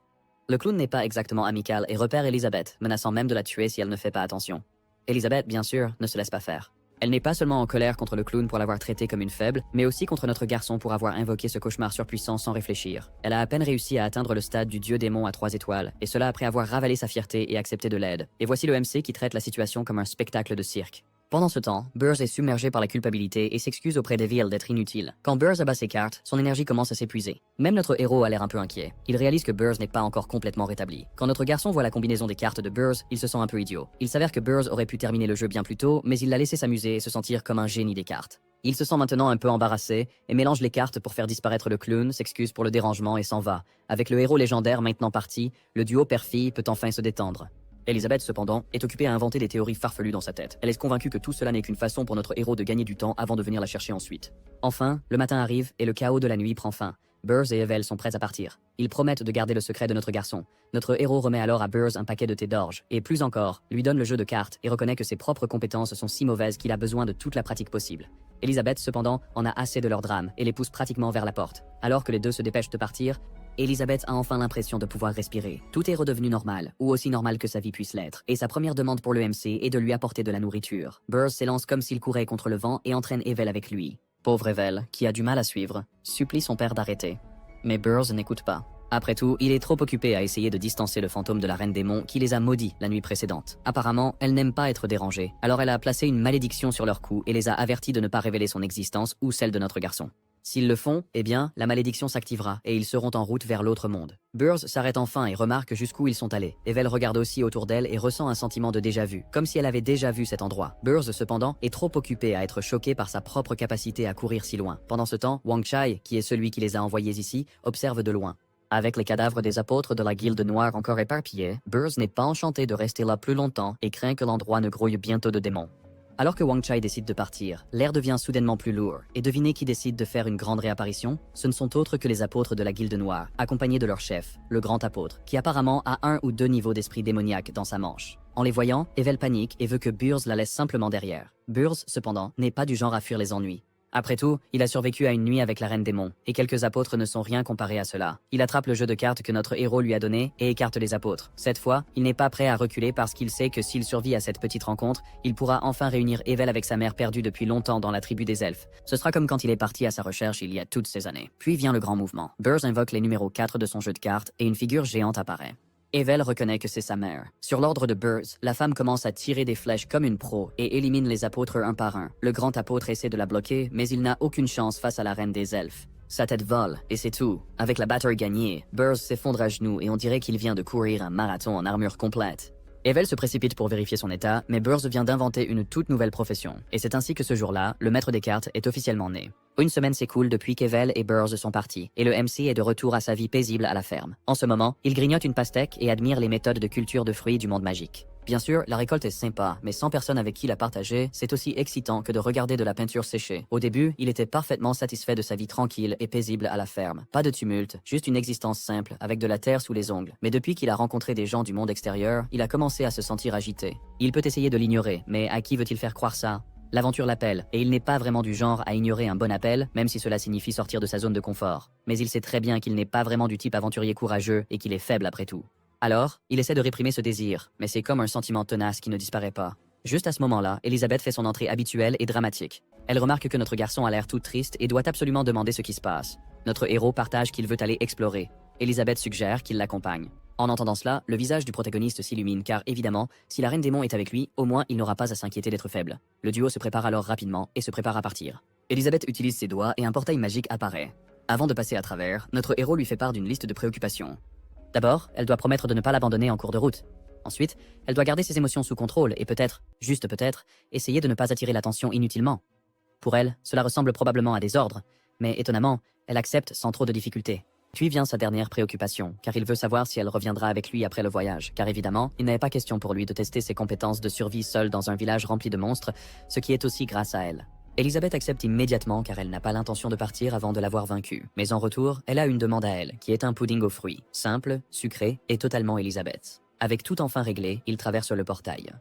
Le clown n'est pas exactement amical et repère Elizabeth, menaçant même de la tuer si elle ne fait pas attention. Elizabeth, bien sûr, ne se laisse pas faire. Elle n'est pas seulement en colère contre le clown pour l'avoir traité comme une faible, mais aussi contre notre garçon pour avoir invoqué ce cauchemar surpuissant sans réfléchir. Elle a à peine réussi à atteindre le stade du dieu démon à 3 étoiles, et cela après avoir ravalé sa fierté et accepté de l'aide. Et voici le MC qui traite la situation comme un spectacle de cirque. Pendant ce temps, Burrs est submergé par la culpabilité et s'excuse auprès d'Evil d'être inutile. Quand Burrs abat ses cartes, son énergie commence à s'épuiser. Même notre héros a l'air un peu inquiet. Il réalise que Burrs n'est pas encore complètement rétabli. Quand notre garçon voit la combinaison des cartes de Burrs, il se sent un peu idiot. Il s'avère que Burrs aurait pu terminer le jeu bien plus tôt, mais il l'a laissé s'amuser et se sentir comme un génie des cartes. Il se sent maintenant un peu embarrassé et mélange les cartes pour faire disparaître le clown, s'excuse pour le dérangement et s'en va. Avec le héros légendaire maintenant parti, le duo père-fille peut enfin se détendre. Elizabeth, cependant, est occupée à inventer des théories farfelues dans sa tête. Elle est convaincue que tout cela n'est qu'une façon pour notre héros de gagner du temps avant de venir la chercher ensuite. Enfin, le matin arrive et le chaos de la nuit prend fin. Burrs et Evel sont prêts à partir. Ils promettent de garder le secret de notre garçon. Notre héros remet alors à Burrs un paquet de thé d'orge, et plus encore, lui donne le jeu de cartes et reconnaît que ses propres compétences sont si mauvaises qu'il a besoin de toute la pratique possible. Elizabeth, cependant, en a assez de leur drame et les pousse pratiquement vers la porte. Alors que les deux se dépêchent de partir, Elizabeth a enfin l'impression de pouvoir respirer. Tout est redevenu normal, ou aussi normal que sa vie puisse l'être, et sa première demande pour le MC est de lui apporter de la nourriture. Burrs s'élance comme s'il courait contre le vent et entraîne Evel avec lui. Pauvre Evel, qui a du mal à suivre, supplie son père d'arrêter. Mais Burrs n'écoute pas. Après tout, il est trop occupé à essayer de distancer le fantôme de la Reine Démon qui les a maudits la nuit précédente. Apparemment, elle n'aime pas être dérangée, alors elle a placé une malédiction sur leur cou et les a avertis de ne pas révéler son existence ou celle de notre garçon. S'ils le font, eh bien, la malédiction s'activera et ils seront en route vers l'autre monde. Burrs s'arrête enfin et remarque jusqu'où ils sont allés. Evel regarde aussi autour d'elle et ressent un sentiment de déjà-vu, comme si elle avait déjà vu cet endroit. Burrs, cependant, est trop occupé à être choqué par sa propre capacité à courir si loin. Pendant ce temps, Wang Chai, qui est celui qui les a envoyés ici, observe de loin. Avec les cadavres des apôtres de la Guilde Noire encore éparpillés, Burrs n'est pas enchanté de rester là plus longtemps et craint que l'endroit ne grouille bientôt de démons. Alors que Wang Chai décide de partir, l'air devient soudainement plus lourd, et devinez qui décide de faire une grande réapparition? Ce ne sont autres que les apôtres de la Guilde Noire, accompagnés de leur chef, le grand apôtre, qui apparemment a 1 ou 2 niveaux d'esprit démoniaque dans sa manche. En les voyant, Evel panique et veut que Burrs la laisse simplement derrière. Burrs, cependant, n'est pas du genre à fuir les ennuis. Après tout, il a survécu à une nuit avec la Reine Démon, et quelques apôtres ne sont rien comparés à cela. Il attrape le jeu de cartes que notre héros lui a donné et écarte les apôtres. Cette fois, il n'est pas prêt à reculer parce qu'il sait que s'il survit à cette petite rencontre, il pourra enfin réunir Evel avec sa mère perdue depuis longtemps dans la tribu des elfes. Ce sera comme quand il est parti à sa recherche il y a toutes ces années. Puis vient le grand mouvement. Burrs invoque les numéros 4 de son jeu de cartes et une figure géante apparaît. Evel reconnaît que c'est sa mère. Sur l'ordre de Burrs, la femme commence à tirer des flèches comme une pro et élimine les apôtres un par un. Le grand apôtre essaie de la bloquer, mais il n'a aucune chance face à la reine des elfes. Sa tête vole, et c'est tout. Avec la bataille gagnée, Burrs s'effondre à genoux et on dirait qu'il vient de courir un marathon en armure complète. Evel se précipite pour vérifier son état, mais Burrs vient d'inventer une toute nouvelle profession. Et c'est ainsi que ce jour-là, le maître des cartes est officiellement né. Une semaine s'écoule depuis qu'Evel et Burrs sont partis, et le MC est de retour à sa vie paisible à la ferme. En ce moment, il grignote une pastèque et admire les méthodes de culture de fruits du monde magique. Bien sûr, la récolte est sympa, mais sans personne avec qui la partager, c'est aussi excitant que de regarder de la peinture sécher. Au début, il était parfaitement satisfait de sa vie tranquille et paisible à la ferme. Pas de tumulte, juste une existence simple, avec de la terre sous les ongles. Mais depuis qu'il a rencontré des gens du monde extérieur, il a commencé à se sentir agité. Il peut essayer de l'ignorer, mais à qui veut-il faire croire ça? L'aventure l'appelle, et il n'est pas vraiment du genre à ignorer un bon appel, même si cela signifie sortir de sa zone de confort. Mais il sait très bien qu'il n'est pas vraiment du type aventurier courageux et qu'il est faible après tout. Alors, il essaie de réprimer ce désir, mais c'est comme un sentiment tenace qui ne disparaît pas. Juste à ce moment-là, Elisabeth fait son entrée habituelle et dramatique. Elle remarque que notre garçon a l'air tout triste et doit absolument demander ce qui se passe. Notre héros partage qu'il veut aller explorer. Elisabeth suggère qu'il l'accompagne. En entendant cela, le visage du protagoniste s'illumine car, évidemment, si la Reine Démon est avec lui, au moins il n'aura pas à s'inquiéter d'être faible. Le duo se prépare alors rapidement et se prépare à partir. Elisabeth utilise ses doigts et un portail magique apparaît. Avant de passer à travers, notre héros lui fait part d'une liste de préoccupations. D'abord, elle doit promettre de ne pas l'abandonner en cours de route. Ensuite, elle doit garder ses émotions sous contrôle et peut-être, juste peut-être, essayer de ne pas attirer l'attention inutilement. Pour elle, cela ressemble probablement à des ordres, mais étonnamment, elle accepte sans trop de difficulté. Puis vient sa dernière préoccupation, car il veut savoir si elle reviendra avec lui après le voyage, car évidemment, il n'est pas question pour lui de tester ses compétences de survie seul dans un village rempli de monstres, ce qui est aussi grâce à elle. Elisabeth accepte immédiatement car elle n'a pas l'intention de partir avant de l'avoir vaincu. Mais en retour, elle a une demande à elle, qui est un pudding aux fruits, simple, sucré et totalement Elisabeth. Avec tout enfin réglé, il traverse le portail.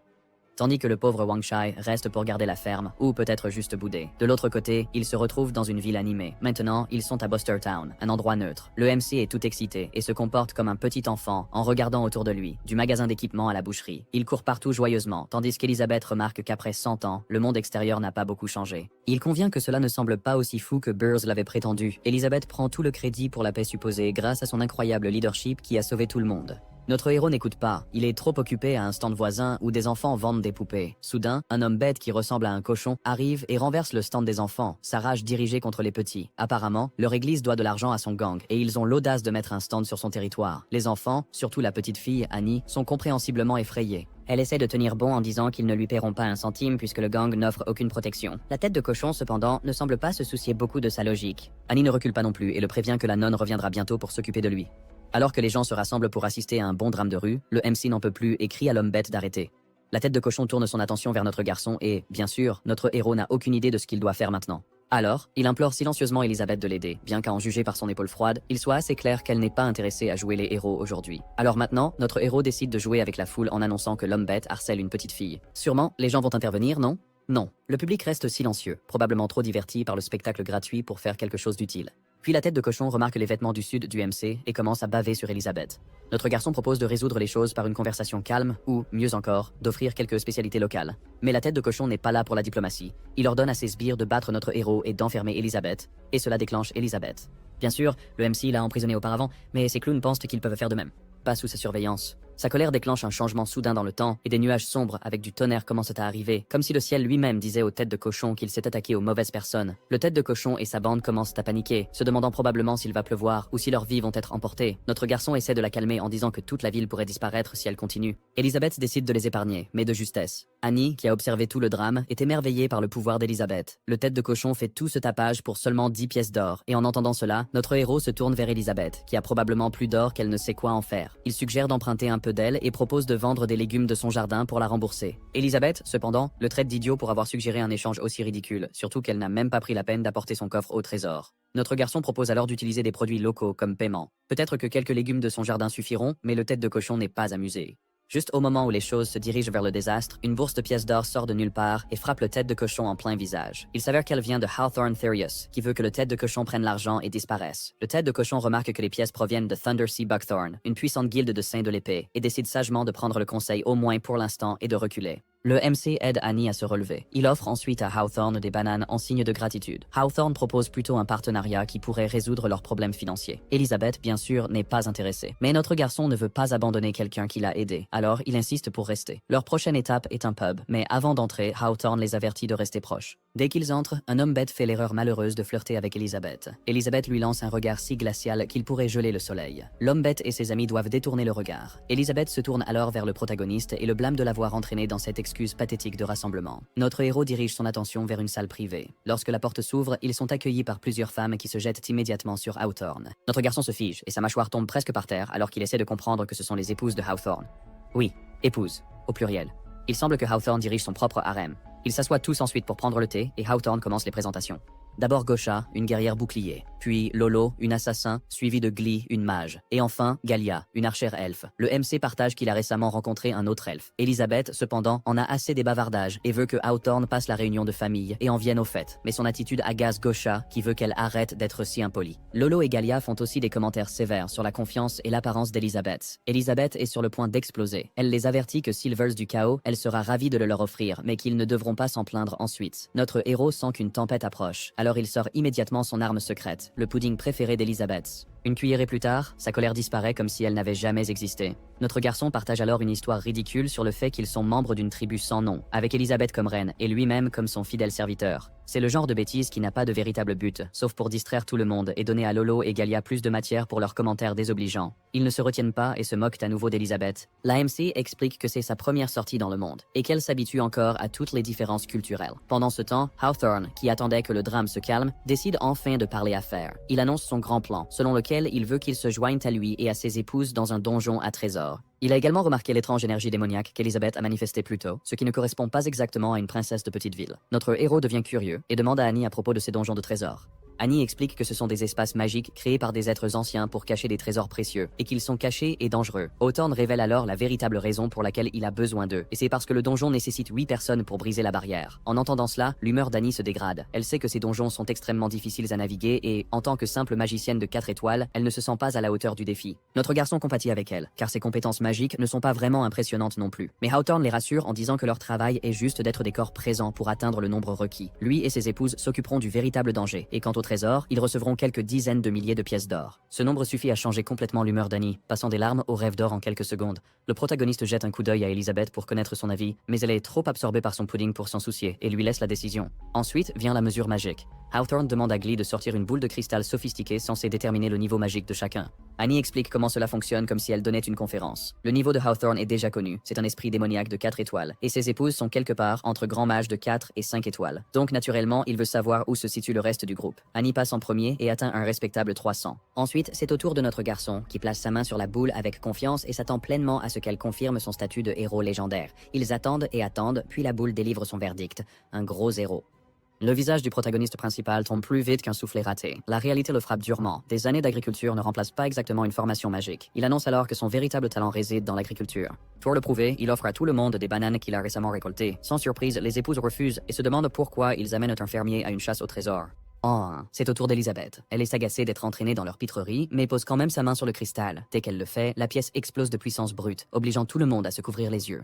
Tandis que le pauvre Wang Shai reste pour garder la ferme, ou peut-être juste bouder. De l'autre côté, ils se retrouvent dans une ville animée. Maintenant, ils sont à Buster Town, un endroit neutre. Le MC est tout excité et se comporte comme un petit enfant en regardant autour de lui, du magasin d'équipement à la boucherie. Il court partout joyeusement, tandis qu'Elisabeth remarque qu'après 100 ans, le monde extérieur n'a pas beaucoup changé. Il convient que cela ne semble pas aussi fou que Burrs l'avait prétendu. Elisabeth prend tout le crédit pour la paix supposée grâce à son incroyable leadership qui a sauvé tout le monde. Notre héros n'écoute pas, il est trop occupé à un stand voisin où des enfants vendent des poupées. Soudain, un homme bête qui ressemble à un cochon arrive et renverse le stand des enfants, sa rage dirigée contre les petits. Apparemment, leur église doit de l'argent à son gang et ils ont l'audace de mettre un stand sur son territoire. Les enfants, surtout la petite fille, Annie, sont compréhensiblement effrayés. Elle essaie de tenir bon en disant qu'ils ne lui paieront pas un centime puisque le gang n'offre aucune protection. La tête de cochon, cependant, ne semble pas se soucier beaucoup de sa logique. Annie ne recule pas non plus et le prévient que la nonne reviendra bientôt pour s'occuper de lui. Alors que les gens se rassemblent pour assister à un bon drame de rue, le MC n'en peut plus et crie à l'homme bête d'arrêter. La tête de cochon tourne son attention vers notre garçon et, bien sûr, notre héros n'a aucune idée de ce qu'il doit faire maintenant. Alors, il implore silencieusement Elisabeth de l'aider, bien qu'à en juger par son épaule froide, il soit assez clair qu'elle n'est pas intéressée à jouer les héros aujourd'hui. Alors maintenant, notre héros décide de jouer avec la foule en annonçant que l'homme bête harcèle une petite fille. Sûrement, les gens vont intervenir, non? Non. Le public reste silencieux, probablement trop diverti par le spectacle gratuit pour faire quelque chose d'utile. Puis la tête de cochon remarque les vêtements du sud du MC et commence à baver sur Elisabeth. Notre garçon propose de résoudre les choses par une conversation calme ou, mieux encore, d'offrir quelques spécialités locales. Mais la tête de cochon n'est pas là pour la diplomatie. Il ordonne à ses sbires de battre notre héros et d'enfermer Elisabeth, et cela déclenche Elisabeth. Bien sûr, le MC l'a emprisonné auparavant, mais ses clowns pensent qu'ils peuvent faire de même. Pas sous sa surveillance. Sa colère déclenche un changement soudain dans le temps, et des nuages sombres avec du tonnerre commencent à arriver, comme si le ciel lui-même disait aux têtes de cochon qu'il s'est attaqué aux mauvaises personnes. Le tête de cochon et sa bande commencent à paniquer, se demandant probablement s'il va pleuvoir ou si leurs vies vont être emportées. Notre garçon essaie de la calmer en disant que toute la ville pourrait disparaître si elle continue. Elisabeth décide de les épargner, mais de justesse. Annie, qui a observé tout le drame, est émerveillée par le pouvoir d'Elisabeth. Le tête de cochon fait tout ce tapage pour seulement 10 pièces d'or, et en entendant cela, notre héros se tourne vers Elisabeth, qui a probablement plus d'or qu'elle ne sait quoi en faire. Il suggère d'emprunter un peu d'elle et propose de vendre des légumes de son jardin pour la rembourser. Elisabeth, cependant, le traite d'idiot pour avoir suggéré un échange aussi ridicule, surtout qu'elle n'a même pas pris la peine d'apporter son coffre au trésor. Notre garçon propose alors d'utiliser des produits locaux comme paiement. Peut-être que quelques légumes de son jardin suffiront, mais le tête de cochon n'est pas amusé. Juste au moment où les choses se dirigent vers le désastre, une bourse de pièces d'or sort de nulle part et frappe le tête de cochon en plein visage. Il s'avère qu'elle vient de Hawthorne Therius, qui veut que le tête de cochon prenne l'argent et disparaisse. Le tête de cochon remarque que les pièces proviennent de Thundersea Buckthorn, une puissante guilde de saints de l'épée, et décide sagement de prendre le conseil au moins pour l'instant et de reculer. Le MC aide Annie à se relever. Il offre ensuite à Hawthorne des bananes en signe de gratitude. Hawthorne propose plutôt un partenariat qui pourrait résoudre leurs problèmes financiers. Elisabeth, bien sûr, n'est pas intéressée. Mais notre garçon ne veut pas abandonner quelqu'un qui l'a aidé, alors il insiste pour rester. Leur prochaine étape est un pub, mais avant d'entrer, Hawthorne les avertit de rester proches. Dès qu'ils entrent, un homme bête fait l'erreur malheureuse de flirter avec Elisabeth. Elisabeth lui lance un regard si glacial qu'il pourrait geler le soleil. L'homme bête et ses amis doivent détourner le regard. Elisabeth se tourne alors vers le protagoniste et le blâme de l'avoir entraîné dans cette excuse pathétique de rassemblement. Notre héros dirige son attention vers une salle privée. Lorsque la porte s'ouvre, ils sont accueillis par plusieurs femmes qui se jettent immédiatement sur Hawthorne. Notre garçon se fige et sa mâchoire tombe presque par terre alors qu'il essaie de comprendre que ce sont les épouses de Hawthorne. Oui, épouses. au pluriel. Il semble que Hawthorne dirige son propre harem. Ils s'assoient tous ensuite pour prendre le thé et Hawthorne commence les présentations. D'abord Gosha, une guerrière bouclier, puis Lolo, une assassin, suivi de Glee, une mage, et enfin Galia, une archère elfe. Le MC partage qu'il a récemment rencontré un autre elfe. Elizabeth, cependant, en a assez des bavardages et veut que Hawthorne passe la réunion de famille et en vienne au fait. Mais son attitude agace Gosha, qui veut qu'elle arrête d'être si impolie. Lolo et Galia font aussi des commentaires sévères sur la confiance et l'apparence d'Elizabeth. Elizabeth est sur le point d'exploser. Elle les avertit que s'ils veulent du chaos, elle sera ravie de le leur offrir, mais qu'ils ne devront pas s'en plaindre ensuite. Notre héros sent qu'une tempête approche. Alors il sort immédiatement son arme secrète, le pudding préféré d'Elizabeth. Une cuillerée plus tard, sa colère disparaît comme si elle n'avait jamais existé. Notre garçon partage alors une histoire ridicule sur le fait qu'ils sont membres d'une tribu sans nom, avec Elizabeth comme reine et lui-même comme son fidèle serviteur. C'est le genre de bêtise qui n'a pas de véritable but, sauf pour distraire tout le monde et donner à Lolo et Galia plus de matière pour leurs commentaires désobligeants. Ils ne se retiennent pas et se moquent à nouveau d'Elizabeth. L'AMC explique que c'est sa première sortie dans le monde et qu'elle s'habitue encore à toutes les différences culturelles. Pendant ce temps, Hawthorne, qui attendait que le drame se calme, décide enfin de parler affaires. Il annonce son grand plan, selon lequel il veut qu'ils se joignent à lui et à ses épouses dans un donjon à trésors. Il a également remarqué l'étrange énergie démoniaque qu'Elizabeth a manifestée plus tôt, ce qui ne correspond pas exactement à une princesse de petite ville. Notre héros devient curieux et demande à Annie à propos de ces donjons de trésors. Annie explique que ce sont des espaces magiques créés par des êtres anciens pour cacher des trésors précieux, et qu'ils sont cachés et dangereux. Hawthorne révèle alors la véritable raison pour laquelle il a besoin d'eux, et c'est parce que le donjon nécessite 8 personnes pour briser la barrière. En entendant cela, l'humeur d'Annie se dégrade. Elle sait que ces donjons sont extrêmement difficiles à naviguer et, en tant que simple magicienne de 4 étoiles, elle ne se sent pas à la hauteur du défi. Notre garçon compatit avec elle, car ses compétences magiques ne sont pas vraiment impressionnantes non plus. Mais Hawthorne les rassure en disant que leur travail est juste d'être des corps présents pour atteindre le nombre requis. Lui et ses épouses s'occuperont du véritable danger, et quant au trésor, ils recevront quelques dizaines de milliers de pièces d'or. Ce nombre suffit à changer complètement l'humeur d'Annie, passant des larmes au rêve d'or en quelques secondes. Le protagoniste jette un coup d'œil à Elizabeth pour connaître son avis, mais elle est trop absorbée par son pudding pour s'en soucier et lui laisse la décision. Ensuite vient la mesure magique. Hawthorne demande à Glee de sortir une boule de cristal sophistiquée censée déterminer le niveau magique de chacun. Annie explique comment cela fonctionne comme si elle donnait une conférence. Le niveau de Hawthorne est déjà connu, c'est un esprit démoniaque de 4 étoiles, et ses épouses sont quelque part entre grands mages de 4 et 5 étoiles. Donc naturellement, il veut savoir où se situe le reste du groupe. Annie passe en premier et atteint un respectable 300. Ensuite, c'est au tour de notre garçon, qui place sa main sur la boule avec confiance et s'attend pleinement à ce qu'elle confirme son statut de héros légendaire. Ils attendent et attendent, puis la boule délivre son verdict. Un gros 0. Le visage du protagoniste principal tombe plus vite qu'un soufflet raté. La réalité le frappe durement. Des années d'agriculture ne remplacent pas exactement une formation magique. Il annonce alors que son véritable talent réside dans l'agriculture. Pour le prouver, il offre à tout le monde des bananes qu'il a récemment récoltées. Sans surprise, les épouses refusent et se demandent pourquoi ils amènent un fermier à une chasse au trésor. Oh, c'est au tour d'Elizabeth. Elle est agacée d'être entraînée dans leur pitrerie, mais pose quand même sa main sur le cristal. Dès qu'elle le fait, la pièce explose de puissance brute, obligeant tout le monde à se couvrir les yeux.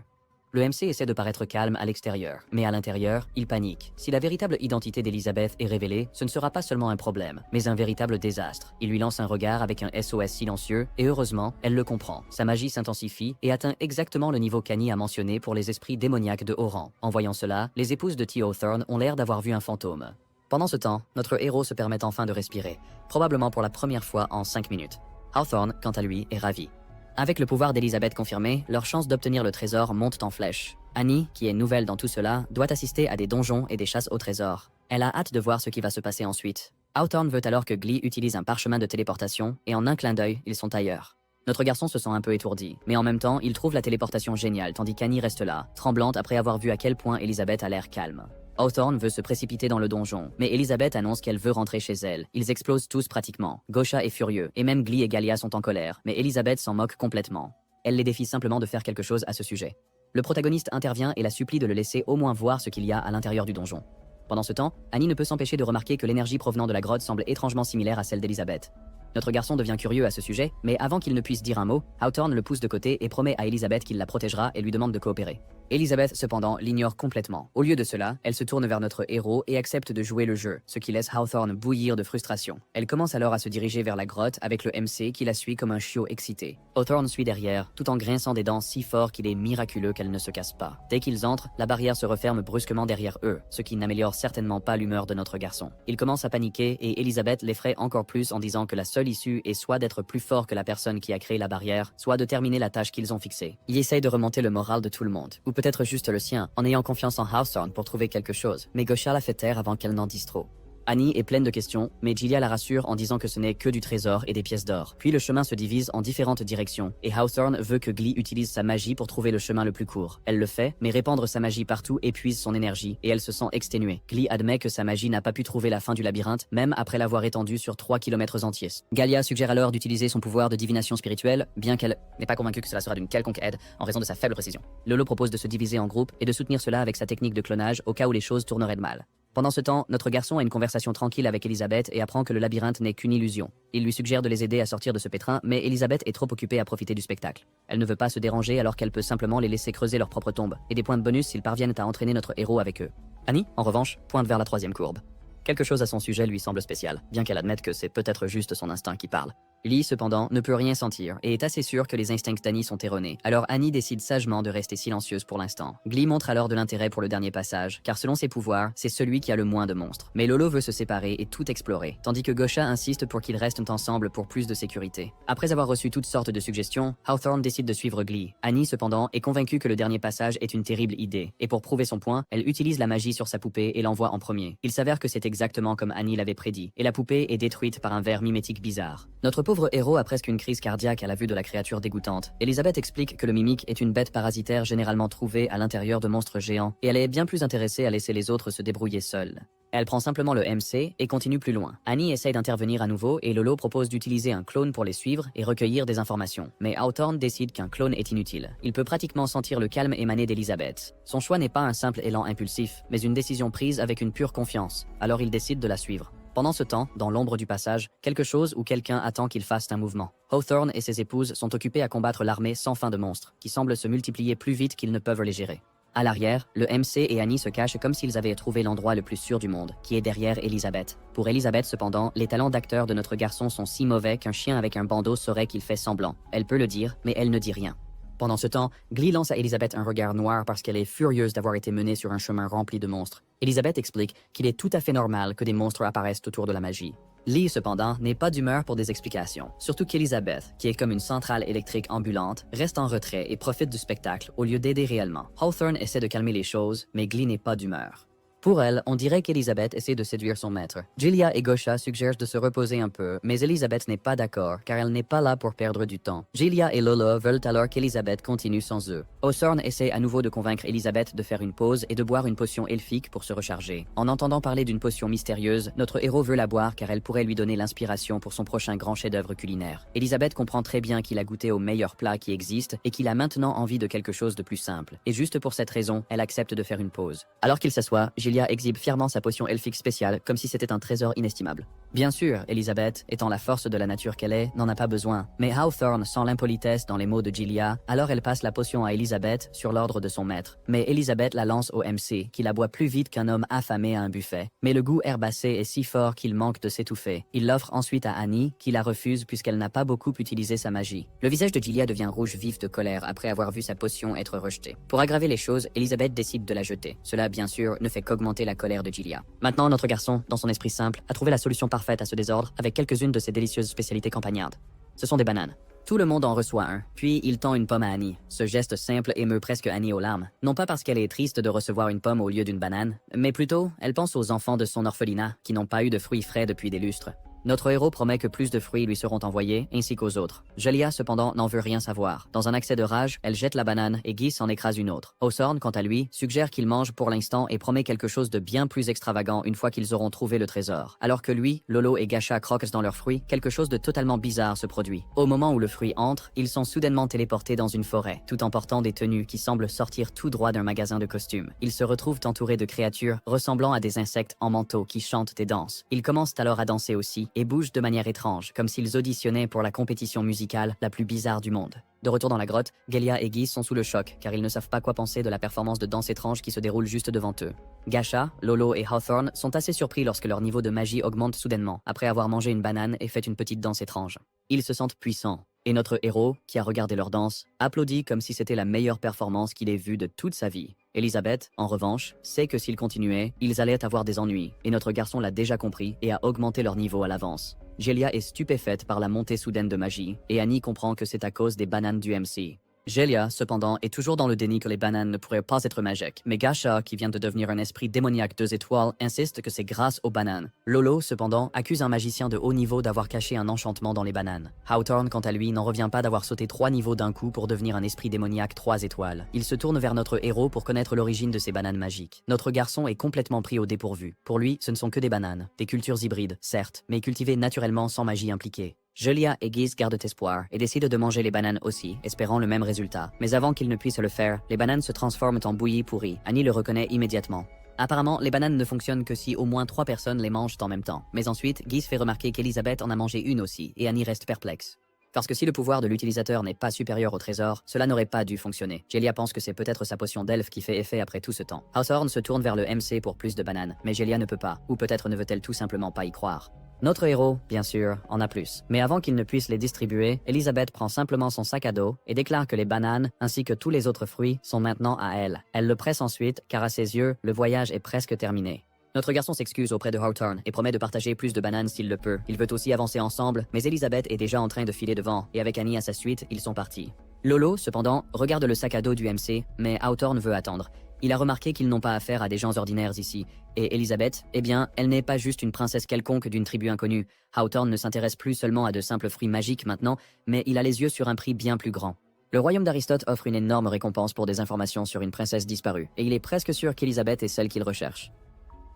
Le MC essaie de paraître calme à l'extérieur, mais à l'intérieur, il panique. Si la véritable identité d'Elizabeth est révélée, ce ne sera pas seulement un problème, mais un véritable désastre. Il lui lance un regard avec un SOS silencieux, et heureusement, elle le comprend. Sa magie s'intensifie et atteint exactement le niveau qu'Annie a mentionné pour les esprits démoniaques de haut rang. En voyant cela, les épouses de T. Hawthorne ont l'air d'avoir vu un fantôme. Pendant ce temps, notre héros se permet enfin de respirer, probablement pour la première fois en 5 minutes. Hawthorne, quant à lui, est ravi. Avec le pouvoir d'Elizabeth confirmé, leurs chances d'obtenir le trésor montent en flèche. Annie, qui est nouvelle dans tout cela, doit assister à des donjons et des chasses au trésor. Elle a hâte de voir ce qui va se passer ensuite. Hawthorne veut alors que Glee utilise un parchemin de téléportation, et en un clin d'œil, ils sont ailleurs. Notre garçon se sent un peu étourdi, mais en même temps, il trouve la téléportation géniale, tandis qu'Annie reste là, tremblante après avoir vu à quel point Elizabeth a l'air calme. Hawthorne veut se précipiter dans le donjon, mais Elizabeth annonce qu'elle veut rentrer chez elle. Ils explosent tous pratiquement. Gosha est furieux, et même Glee et Galia sont en colère, mais Elizabeth s'en moque complètement. Elle les défie simplement de faire quelque chose à ce sujet. Le protagoniste intervient et la supplie de le laisser au moins voir ce qu'il y a à l'intérieur du donjon. Pendant ce temps, Annie ne peut s'empêcher de remarquer que l'énergie provenant de la grotte semble étrangement similaire à celle d'Elizabeth. Notre garçon devient curieux à ce sujet, mais avant qu'il ne puisse dire un mot, Hawthorne le pousse de côté et promet à Elizabeth qu'il la protégera et lui demande de coopérer. Elizabeth, cependant, l'ignore complètement. Au lieu de cela, elle se tourne vers notre héros et accepte de jouer le jeu, ce qui laisse Hawthorne bouillir de frustration. Elle commence alors à se diriger vers la grotte avec le MC qui la suit comme un chiot excité. Hawthorne suit derrière, tout en grinçant des dents si fort qu'il est miraculeux qu'elle ne se casse pas. Dès qu'ils entrent, la barrière se referme brusquement derrière eux, ce qui n'améliore certainement pas l'humeur de notre garçon. Il commence à paniquer et Elizabeth l'effraie encore plus en disant que la seule issue est soit d'être plus fort que la personne qui a créé la barrière, soit de terminer la tâche qu'ils ont fixée. Il essaye de remonter le moral de tout le monde, ou peut-être juste le sien, en ayant confiance en Hawthorne pour trouver quelque chose, mais Gosha la fait taire avant qu'elle n'en dise trop. Annie est pleine de questions, mais Gilia la rassure en disant que ce n'est que du trésor et des pièces d'or. Puis le chemin se divise en différentes directions, et Hawthorne veut que Glee utilise sa magie pour trouver le chemin le plus court. Elle le fait, mais répandre sa magie partout épuise son énergie, et elle se sent exténuée. Glee admet que sa magie n'a pas pu trouver la fin du labyrinthe, même après l'avoir étendue sur 3 kilomètres entiers. Galia suggère alors d'utiliser son pouvoir de divination spirituelle, bien qu'elle n'est pas convaincue que cela sera d'une quelconque aide en raison de sa faible précision. Lolo propose de se diviser en groupes et de soutenir cela avec sa technique de clonage au cas où les choses tourneraient de mal. Pendant ce temps, notre garçon a une conversation tranquille avec Elisabeth et apprend que le labyrinthe n'est qu'une illusion. Il lui suggère de les aider à sortir de ce pétrin, mais Elisabeth est trop occupée à profiter du spectacle. Elle ne veut pas se déranger alors qu'elle peut simplement les laisser creuser leur propre tombe, et des points de bonus s'ils parviennent à entraîner notre héros avec eux. Annie, en revanche, pointe vers la 3e courbe. Quelque chose à son sujet lui semble spécial, bien qu'elle admette que c'est peut-être juste son instinct qui parle. Lee, cependant, ne peut rien sentir et est assez sûr que les instincts d'Annie sont erronés. Alors Annie décide sagement de rester silencieuse pour l'instant. Glee montre alors de l'intérêt pour le dernier passage, car selon ses pouvoirs, c'est celui qui a le moins de monstres. Mais Lolo veut se séparer et tout explorer, tandis que Gosha insiste pour qu'ils restent ensemble pour plus de sécurité. Après avoir reçu toutes sortes de suggestions, Hawthorne décide de suivre Glee. Annie, cependant, est convaincue que le dernier passage est une terrible idée, et pour prouver son point, elle utilise la magie sur sa poupée et l'envoie en premier. Il s'avère que c'est exactement comme Annie l'avait prédit, et la poupée est détruite par un ver mimétique bizarre. Notre pauvre héros a presque une crise cardiaque à la vue de la créature dégoûtante. Elisabeth explique que le mimique est une bête parasitaire généralement trouvée à l'intérieur de monstres géants, et elle est bien plus intéressée à laisser les autres se débrouiller seuls. Elle prend simplement le MC et continue plus loin. Annie essaye d'intervenir à nouveau et Lolo propose d'utiliser un clone pour les suivre et recueillir des informations. Mais Hawthorne décide qu'un clone est inutile. Il peut pratiquement sentir le calme émaner d'Elisabeth. Son choix n'est pas un simple élan impulsif, mais une décision prise avec une pure confiance. Alors il décide de la suivre. Pendant ce temps, dans l'ombre du passage, quelque chose ou quelqu'un attend qu'il fasse un mouvement. Hawthorne et ses épouses sont occupés à combattre l'armée sans fin de monstres, qui semblent se multiplier plus vite qu'ils ne peuvent les gérer. À l'arrière, le MC et Annie se cachent comme s'ils avaient trouvé l'endroit le plus sûr du monde, qui est derrière Elisabeth. Pour Elisabeth, cependant, les talents d'acteur de notre garçon sont si mauvais qu'un chien avec un bandeau saurait qu'il fait semblant. Elle peut le dire, mais elle ne dit rien. Pendant ce temps, Glee lance à Elisabeth un regard noir parce qu'elle est furieuse d'avoir été menée sur un chemin rempli de monstres. Elisabeth explique qu'il est tout à fait normal que des monstres apparaissent autour de la magie. Lee, cependant, n'est pas d'humeur pour des explications. Surtout qu'Elisabeth, qui est comme une centrale électrique ambulante, reste en retrait et profite du spectacle au lieu d'aider réellement. Hawthorne essaie de calmer les choses, mais Glee n'est pas d'humeur. Pour elle, on dirait qu'Elisabeth essaie de séduire son maître. Gilia et Gosha suggèrent de se reposer un peu, mais Elisabeth n'est pas d'accord, car elle n'est pas là pour perdre du temps. Gilia et Lolo veulent alors qu'Elisabeth continue sans eux. Hawthorne essaie à nouveau de convaincre Elisabeth de faire une pause et de boire une potion elfique pour se recharger. En entendant parler d'une potion mystérieuse, notre héros veut la boire car elle pourrait lui donner l'inspiration pour son prochain grand chef-d'œuvre culinaire. Elisabeth comprend très bien qu'il a goûté au meilleur plat qui existe et qu'il a maintenant envie de quelque chose de plus simple. Et juste pour cette raison, elle accepte de faire une pause. Alors qu'il s'assoit, Gilia exhibe fièrement sa potion elfique spéciale comme si c'était un trésor inestimable. Bien sûr, Elisabeth, étant la force de la nature qu'elle est, n'en a pas besoin. Mais Hawthorne sent l'impolitesse dans les mots de Gilia, alors elle passe la potion à Elisabeth sur l'ordre de son maître. Mais Elisabeth la lance au MC, qui la boit plus vite qu'un homme affamé à un buffet. Mais le goût herbacé est si fort qu'il manque de s'étouffer. Il l'offre ensuite à Annie, qui la refuse puisqu'elle n'a pas beaucoup utilisé sa magie. Le visage de Gilia devient rouge vif de colère après avoir vu sa potion être rejetée. Pour aggraver les choses, Elisabeth décide de la jeter. Cela, bien sûr, ne fait qu'augmenter la colère de Gilia. Maintenant, notre garçon, dans son esprit simple, a trouvé la solution parfaite à ce désordre avec quelques-unes de ses délicieuses spécialités campagnardes. Ce sont des bananes. Tout le monde en reçoit un, puis il tend une pomme à Annie. Ce geste simple émeut presque Annie aux larmes. Non pas parce qu'elle est triste de recevoir une pomme au lieu d'une banane, mais plutôt, elle pense aux enfants de son orphelinat qui n'ont pas eu de fruits frais depuis des lustres. Notre héros promet que plus de fruits lui seront envoyés, ainsi qu'aux autres. Gilia, cependant, n'en veut rien savoir. Dans un accès de rage, elle jette la banane et Guy en écrase une autre. Hawthorne, quant à lui, suggère qu'il mange pour l'instant et promet quelque chose de bien plus extravagant une fois qu'ils auront trouvé le trésor. Alors que lui, Lolo et Gasha croquent dans leurs fruits, quelque chose de totalement bizarre se produit. Au moment où le fruit entre, ils sont soudainement téléportés dans une forêt, tout en portant des tenues qui semblent sortir tout droit d'un magasin de costumes. Ils se retrouvent entourés de créatures ressemblant à des insectes en manteau qui chantent et dansent. Ils commencent alors à danser aussi, et bougent de manière étrange, comme s'ils auditionnaient pour la compétition musicale la plus bizarre du monde. De retour dans la grotte, Galia et Guy sont sous le choc, car ils ne savent pas quoi penser de la performance de danse étrange qui se déroule juste devant eux. Gasha, Lolo et Hawthorne sont assez surpris lorsque leur niveau de magie augmente soudainement, après avoir mangé une banane et fait une petite danse étrange. Ils se sentent puissants. Et notre héros, qui a regardé leur danse, applaudit comme si c'était la meilleure performance qu'il ait vue de toute sa vie. Elisabeth, en revanche, sait que s'ils continuaient, ils allaient avoir des ennuis, et notre garçon l'a déjà compris et a augmenté leur niveau à l'avance. Gilia est stupéfaite par la montée soudaine de magie, et Annie comprend que c'est à cause des bananes du MC. Gelia, cependant, est toujours dans le déni que les bananes ne pourraient pas être magiques, mais Gasha, qui vient de devenir un esprit démoniaque 2 étoiles, insiste que c'est grâce aux bananes. Lolo, cependant, accuse un magicien de haut niveau d'avoir caché un enchantement dans les bananes. Hawthorne, quant à lui, n'en revient pas d'avoir sauté 3 niveaux d'un coup pour devenir un esprit démoniaque 3 étoiles. Il se tourne vers notre héros pour connaître l'origine de ces bananes magiques. Notre garçon est complètement pris au dépourvu. Pour lui, ce ne sont que des bananes, des cultures hybrides, certes, mais cultivées naturellement sans magie impliquée. Gelia et Geese gardent espoir et décident de manger les bananes aussi, espérant le même résultat. Mais avant qu'ils ne puissent le faire, les bananes se transforment en bouillie pourrie. Annie le reconnaît immédiatement. Apparemment, les bananes ne fonctionnent que si au moins 3 personnes les mangent en même temps. Mais ensuite, Geese fait remarquer qu'Elizabeth en a mangé une aussi, et Annie reste perplexe. Parce que si le pouvoir de l'utilisateur n'est pas supérieur au trésor, cela n'aurait pas dû fonctionner. Gelia pense que c'est peut-être sa potion d'elfe qui fait effet après tout ce temps. Hawthorne se tourne vers le MC pour plus de bananes, mais Gelia ne peut pas, ou peut-être ne veut-elle tout simplement pas y croire. Notre héros, bien sûr, en a plus. Mais avant qu'il ne puisse les distribuer, Elizabeth prend simplement son sac à dos et déclare que les bananes, ainsi que tous les autres fruits, sont maintenant à elle. Elle le presse ensuite, car à ses yeux, le voyage est presque terminé. Notre garçon s'excuse auprès de Hawthorne et promet de partager plus de bananes s'il le peut. Il veut aussi avancer ensemble, mais Elizabeth est déjà en train de filer devant, et avec Annie à sa suite, ils sont partis. Lolo, cependant, regarde le sac à dos du MC, mais Hawthorne veut attendre. Il a remarqué qu'ils n'ont pas affaire à des gens ordinaires ici. Et Elizabeth, eh bien, elle n'est pas juste une princesse quelconque d'une tribu inconnue. Hawthorne ne s'intéresse plus seulement à de simples fruits magiques maintenant, mais il a les yeux sur un prix bien plus grand. Le royaume d'Aristote offre une énorme récompense pour des informations sur une princesse disparue, et il est presque sûr qu'Elizabeth est celle qu'il recherche.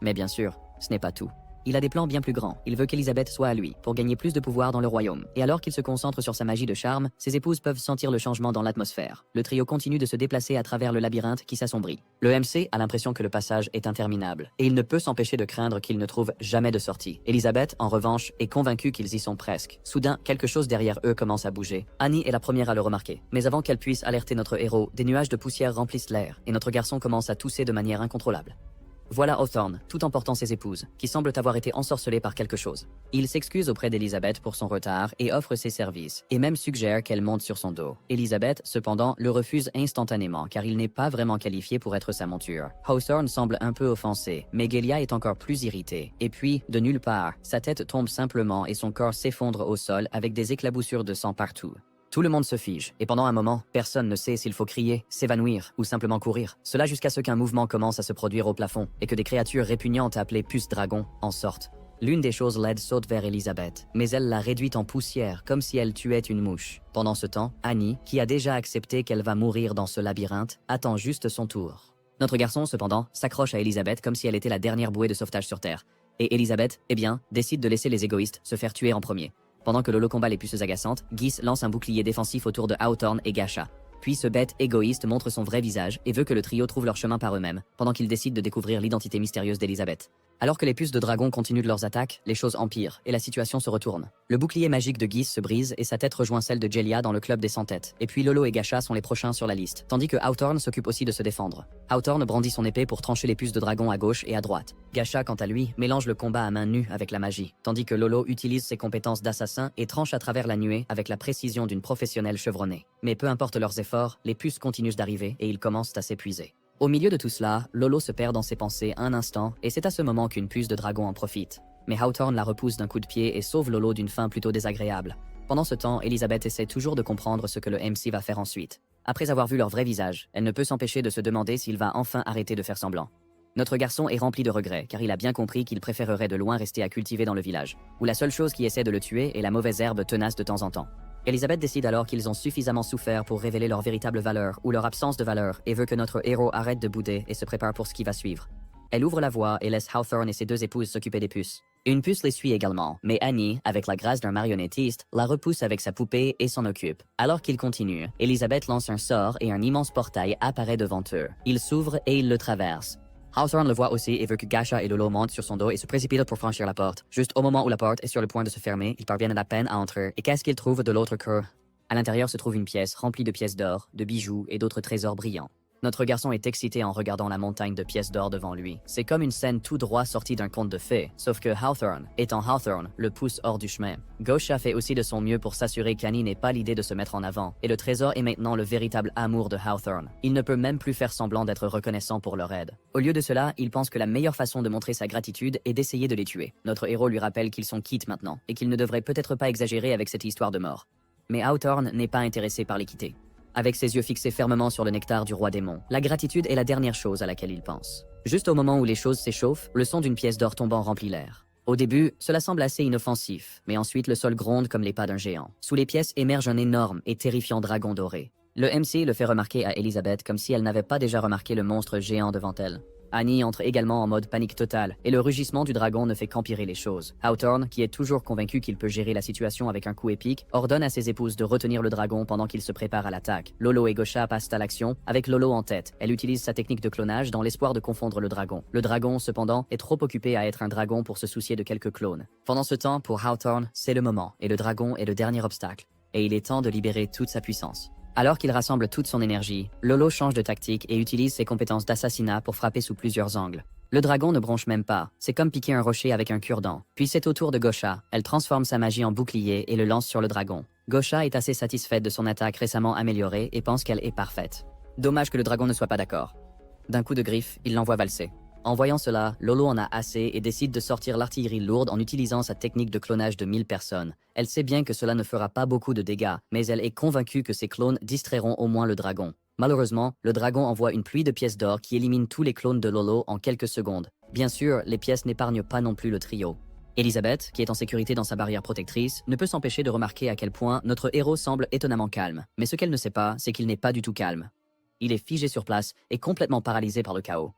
Mais bien sûr, ce n'est pas tout. Il a des plans bien plus grands. Il veut qu'Elizabeth soit à lui, pour gagner plus de pouvoir dans le royaume. Et alors qu'il se concentre sur sa magie de charme, ses épouses peuvent sentir le changement dans l'atmosphère. Le trio continue de se déplacer à travers le labyrinthe qui s'assombrit. Le MC a l'impression que le passage est interminable, et il ne peut s'empêcher de craindre qu'il ne trouve jamais de sortie. Elizabeth, en revanche, est convaincue qu'ils y sont presque. Soudain, quelque chose derrière eux commence à bouger. Annie est la première à le remarquer. Mais avant qu'elle puisse alerter notre héros, des nuages de poussière remplissent l'air, et notre garçon commence à tousser de manière incontrôlable. Voilà Hawthorne, tout en portant ses épouses, qui semblent avoir été ensorcelées par quelque chose. Il s'excuse auprès d'Elizabeth pour son retard et offre ses services, et même suggère qu'elle monte sur son dos. Elizabeth, cependant, le refuse instantanément, car il n'est pas vraiment qualifié pour être sa monture. Hawthorne semble un peu offensé, mais Gelia est encore plus irritée. Et puis, de nulle part, sa tête tombe simplement et son corps s'effondre au sol avec des éclaboussures de sang partout. Tout le monde se fige, et pendant un moment, personne ne sait s'il faut crier, s'évanouir ou simplement courir. Cela jusqu'à ce qu'un mouvement commence à se produire au plafond, et que des créatures répugnantes appelées puces-dragons en sortent. L'une des choses laides saute vers Elizabeth, mais elle l'a réduite en poussière, comme si elle tuait une mouche. Pendant ce temps, Annie, qui a déjà accepté qu'elle va mourir dans ce labyrinthe, attend juste son tour. Notre garçon, cependant, s'accroche à Elizabeth comme si elle était la dernière bouée de sauvetage sur Terre. Et Elizabeth, eh bien, décide de laisser les égoïstes se faire tuer en premier. Pendant que Lolo combat les puces agaçantes, Geese lance un bouclier défensif autour de Hawthorne et Gasha. Puis ce bête égoïste montre son vrai visage et veut que le trio trouve leur chemin par eux-mêmes, pendant qu'ils décident de découvrir l'identité mystérieuse d'Elizabeth. Alors que les puces de dragon continuent de leurs attaques, les choses empirent et la situation se retourne. Le bouclier magique de Geese se brise et sa tête rejoint celle de Gelia dans le club des 100 têtes. Et puis Lolo et Gasha sont les prochains sur la liste, tandis que Hawthorne s'occupe aussi de se défendre. Hawthorne brandit son épée pour trancher les puces de dragon à gauche et à droite. Gasha, quant à lui, mélange le combat à main nue avec la magie, tandis que Lolo utilise ses compétences d'assassin et tranche à travers la nuée avec la précision d'une professionnelle chevronnée. Mais peu importe leurs efforts, les puces continuent d'arriver et ils commencent à s'épuiser. Au milieu de tout cela, Lolo se perd dans ses pensées un instant, et c'est à ce moment qu'une puce de dragon en profite. Mais Hawthorne la repousse d'un coup de pied et sauve Lolo d'une fin plutôt désagréable. Pendant ce temps, Elizabeth essaie toujours de comprendre ce que le MC va faire ensuite. Après avoir vu leur vrai visage, elle ne peut s'empêcher de se demander s'il va enfin arrêter de faire semblant. Notre garçon est rempli de regrets, car il a bien compris qu'il préférerait de loin rester à cultiver dans le village, où la seule chose qui essaie de le tuer est la mauvaise herbe tenace de temps en temps. Elizabeth décide alors qu'ils ont suffisamment souffert pour révéler leur véritable valeur ou leur absence de valeur et veut que notre héros arrête de bouder et se prépare pour ce qui va suivre. Elle ouvre la voie et laisse Hawthorne et ses 2 épouses s'occuper des puces. Une puce les suit également, mais Annie, avec la grâce d'un marionnettiste, la repousse avec sa poupée et s'en occupe. Alors qu'ils continuent, Elizabeth lance un sort et un immense portail apparaît devant eux. Il s'ouvre et ils le traversent. Hawthorne le voit aussi et veut que Gasha et Lolo montent sur son dos et se précipitent pour franchir la porte. Juste au moment où la porte est sur le point de se fermer, ils parviennent à peine à entrer. Et qu'est-ce qu'ils trouvent de l'autre que... À l'intérieur se trouve une pièce remplie de pièces d'or, de bijoux et d'autres trésors brillants. Notre garçon est excité en regardant la montagne de pièces d'or devant lui. C'est comme une scène tout droit sortie d'un conte de fées, sauf que Hawthorne, étant Hawthorne, le pousse hors du chemin. Gosha fait aussi de son mieux pour s'assurer qu'Annie n'ait pas l'idée de se mettre en avant, et le trésor est maintenant le véritable amour de Hawthorne. Il ne peut même plus faire semblant d'être reconnaissant pour leur aide. Au lieu de cela, il pense que la meilleure façon de montrer sa gratitude est d'essayer de les tuer. Notre héros lui rappelle qu'ils sont quittes maintenant, et qu'il ne devrait peut-être pas exagérer avec cette histoire de mort. Mais Hawthorne n'est pas intéressé par l'équité. avec ses yeux fixés fermement sur le nectar du roi démon. La gratitude est la dernière chose à laquelle il pense. Juste au moment où les choses s'échauffent, le son d'une pièce d'or tombant remplit l'air. Au début, cela semble assez inoffensif, mais ensuite le sol gronde comme les pas d'un géant. Sous les pièces émerge un énorme et terrifiant dragon doré. Le MC le fait remarquer à Elizabeth comme si elle n'avait pas déjà remarqué le monstre géant devant elle. Annie entre également en mode panique totale, et le rugissement du dragon ne fait qu'empirer les choses. Hawthorne, qui est toujours convaincu qu'il peut gérer la situation avec un coup épique, ordonne à ses épouses de retenir le dragon pendant qu'il se prépare à l'attaque. Lolo et Gosha passent à l'action, avec Lolo en tête. Elle utilise sa technique de clonage dans l'espoir de confondre le dragon. Le dragon, cependant, est trop occupé à être un dragon pour se soucier de quelques clones. Pendant ce temps, pour Hawthorne, c'est le moment, et le dragon est le dernier obstacle. Et il est temps de libérer toute sa puissance. Alors qu'il rassemble toute son énergie, Lolo change de tactique et utilise ses compétences d'assassinat pour frapper sous plusieurs angles. Le dragon ne bronche même pas, c'est comme piquer un rocher avec un cure-dent. Puis c'est au tour de Gosha, elle transforme sa magie en bouclier et le lance sur le dragon. Gosha est assez satisfaite de son attaque récemment améliorée et pense qu'elle est parfaite. Dommage que le dragon ne soit pas d'accord. D'un coup de griffe, il l'envoie valser. En voyant cela, Lolo en a assez et décide de sortir l'artillerie lourde en utilisant sa technique de clonage de 1000 personnes. Elle sait bien que cela ne fera pas beaucoup de dégâts, mais elle est convaincue que ses clones distrairont au moins le dragon. Malheureusement, le dragon envoie une pluie de pièces d'or qui élimine tous les clones de Lolo en quelques secondes. Bien sûr, les pièces n'épargnent pas non plus le trio. Elizabeth, qui est en sécurité dans sa barrière protectrice, ne peut s'empêcher de remarquer à quel point notre héros semble étonnamment calme. Mais ce qu'elle ne sait pas, c'est qu'il n'est pas du tout calme. Il est figé sur place et complètement paralysé par le chaos.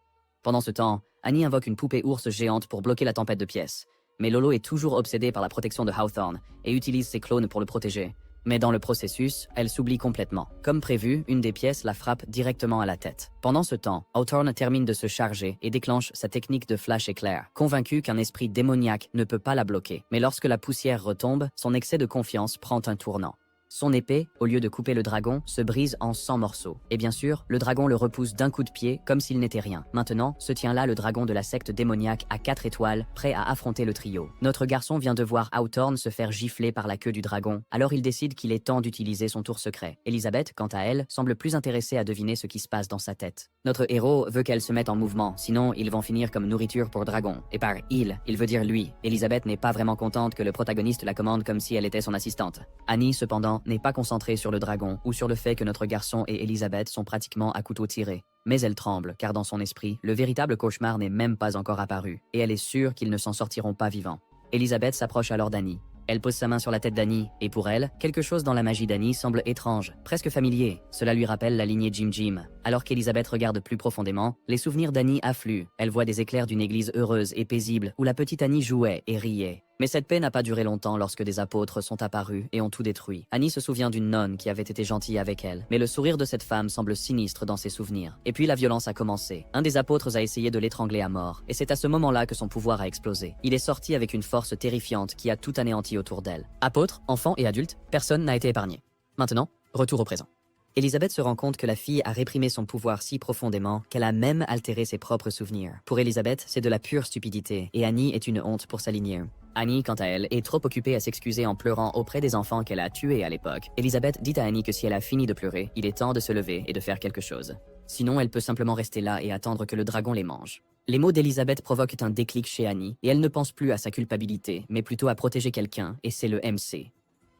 Pendant ce temps, Annie invoque une poupée ours géante pour bloquer la tempête de pièces. Mais Lolo est toujours obsédée par la protection de Hawthorne et utilise ses clones pour le protéger. Mais dans le processus, elle s'oublie complètement. Comme prévu, une des pièces la frappe directement à la tête. Pendant ce temps, Hawthorne termine de se charger et déclenche sa technique de flash éclair, convaincu qu'un esprit démoniaque ne peut pas la bloquer. Mais lorsque la poussière retombe, son excès de confiance prend un tournant. Son épée, au lieu de couper le dragon, se brise en 100 morceaux. Et bien sûr, le dragon le repousse d'un coup de pied, comme s'il n'était rien. Maintenant, se tient là le dragon de la secte démoniaque à 4 étoiles, prêt à affronter le trio. Notre garçon vient de voir Hawthorne se faire gifler par la queue du dragon, alors il décide qu'il est temps d'utiliser son tour secret. Elizabeth, quant à elle, semble plus intéressée à deviner ce qui se passe dans sa tête. Notre héros veut qu'elle se mette en mouvement, sinon ils vont finir comme nourriture pour dragon. Et par il veut dire lui. Elizabeth n'est pas vraiment contente que le protagoniste la commande comme si elle était son assistante. Annie, cependant, n'est pas concentrée sur le dragon ou sur le fait que notre garçon et Elizabeth sont pratiquement à couteau tiré. Mais elle tremble, car dans son esprit, le véritable cauchemar n'est même pas encore apparu, et elle est sûre qu'ils ne s'en sortiront pas vivants. Elizabeth s'approche alors d'Annie. Elle pose sa main sur la tête d'Annie, et pour elle, quelque chose dans la magie d'Annie semble étrange, presque familier. Cela lui rappelle la lignée Jim Jim. Alors qu'Elizabeth regarde plus profondément, les souvenirs d'Annie affluent. Elle voit des éclairs d'une église heureuse et paisible, où la petite Annie jouait et riait. Mais cette paix n'a pas duré longtemps lorsque des apôtres sont apparus et ont tout détruit. Annie se souvient d'une nonne qui avait été gentille avec elle, mais le sourire de cette femme semble sinistre dans ses souvenirs. Et puis la violence a commencé. Un des apôtres a essayé de l'étrangler à mort, et c'est à ce moment-là que son pouvoir a explosé. Il est sorti avec une force terrifiante qui a tout anéanti autour d'elle. Apôtres, enfants et adultes, personne n'a été épargné. Maintenant, retour au présent. Elizabeth se rend compte que la fille a réprimé son pouvoir si profondément qu'elle a même altéré ses propres souvenirs. Pour Elizabeth, c'est de la pure stupidité, et Annie est une honte pour sa lignée. Annie, quant à elle, est trop occupée à s'excuser en pleurant auprès des enfants qu'elle a tués à l'époque. Elizabeth dit à Annie que si elle a fini de pleurer, il est temps de se lever et de faire quelque chose. Sinon, elle peut simplement rester là et attendre que le dragon les mange. Les mots d'Elizabeth provoquent un déclic chez Annie, et elle ne pense plus à sa culpabilité, mais plutôt à protéger quelqu'un, et c'est le MC.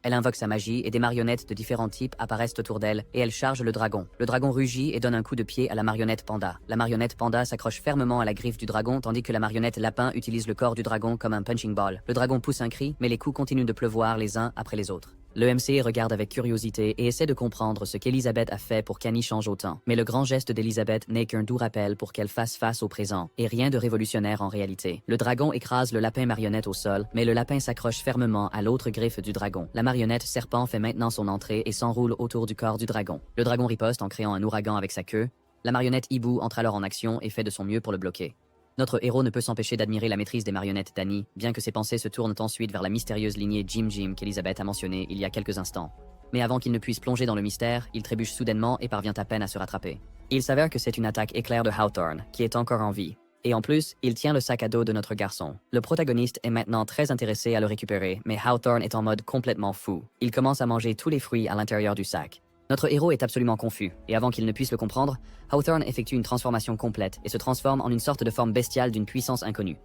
Elle invoque sa magie et des marionnettes de différents types apparaissent autour d'elle et elle charge le dragon. Le dragon rugit et donne un coup de pied à la marionnette panda. La marionnette panda s'accroche fermement à la griffe du dragon tandis que la marionnette lapin utilise le corps du dragon comme un punching ball. Le dragon pousse un cri, mais les coups continuent de pleuvoir les uns après les autres. Le MC regarde avec curiosité et essaie de comprendre ce qu'Elizabeth a fait pour qu'Annie change autant. Mais le grand geste d'Elizabeth n'est qu'un doux rappel pour qu'elle fasse face au présent, et rien de révolutionnaire en réalité. Le dragon écrase le lapin marionnette au sol, mais le lapin s'accroche fermement à l'autre griffe du dragon. La marionnette serpent fait maintenant son entrée et s'enroule autour du corps du dragon. Le dragon riposte en créant un ouragan avec sa queue. La marionnette hibou entre alors en action et fait de son mieux pour le bloquer. Notre héros ne peut s'empêcher d'admirer la maîtrise des marionnettes d'Annie, bien que ses pensées se tournent ensuite vers la mystérieuse lignée Jim Jim qu'Elizabeth a mentionnée il y a quelques instants. Mais avant qu'il ne puisse plonger dans le mystère, il trébuche soudainement et parvient à peine à se rattraper. Il s'avère que c'est une attaque éclair de Hawthorne, qui est encore en vie. Et en plus, il tient le sac à dos de notre garçon. Le protagoniste est maintenant très intéressé à le récupérer, mais Hawthorne est en mode complètement fou. Il commence à manger tous les fruits à l'intérieur du sac. Notre héros est absolument confus, et avant qu'il ne puisse le comprendre, Hawthorne effectue une transformation complète et se transforme en une sorte de forme bestiale d'une puissance inconnue.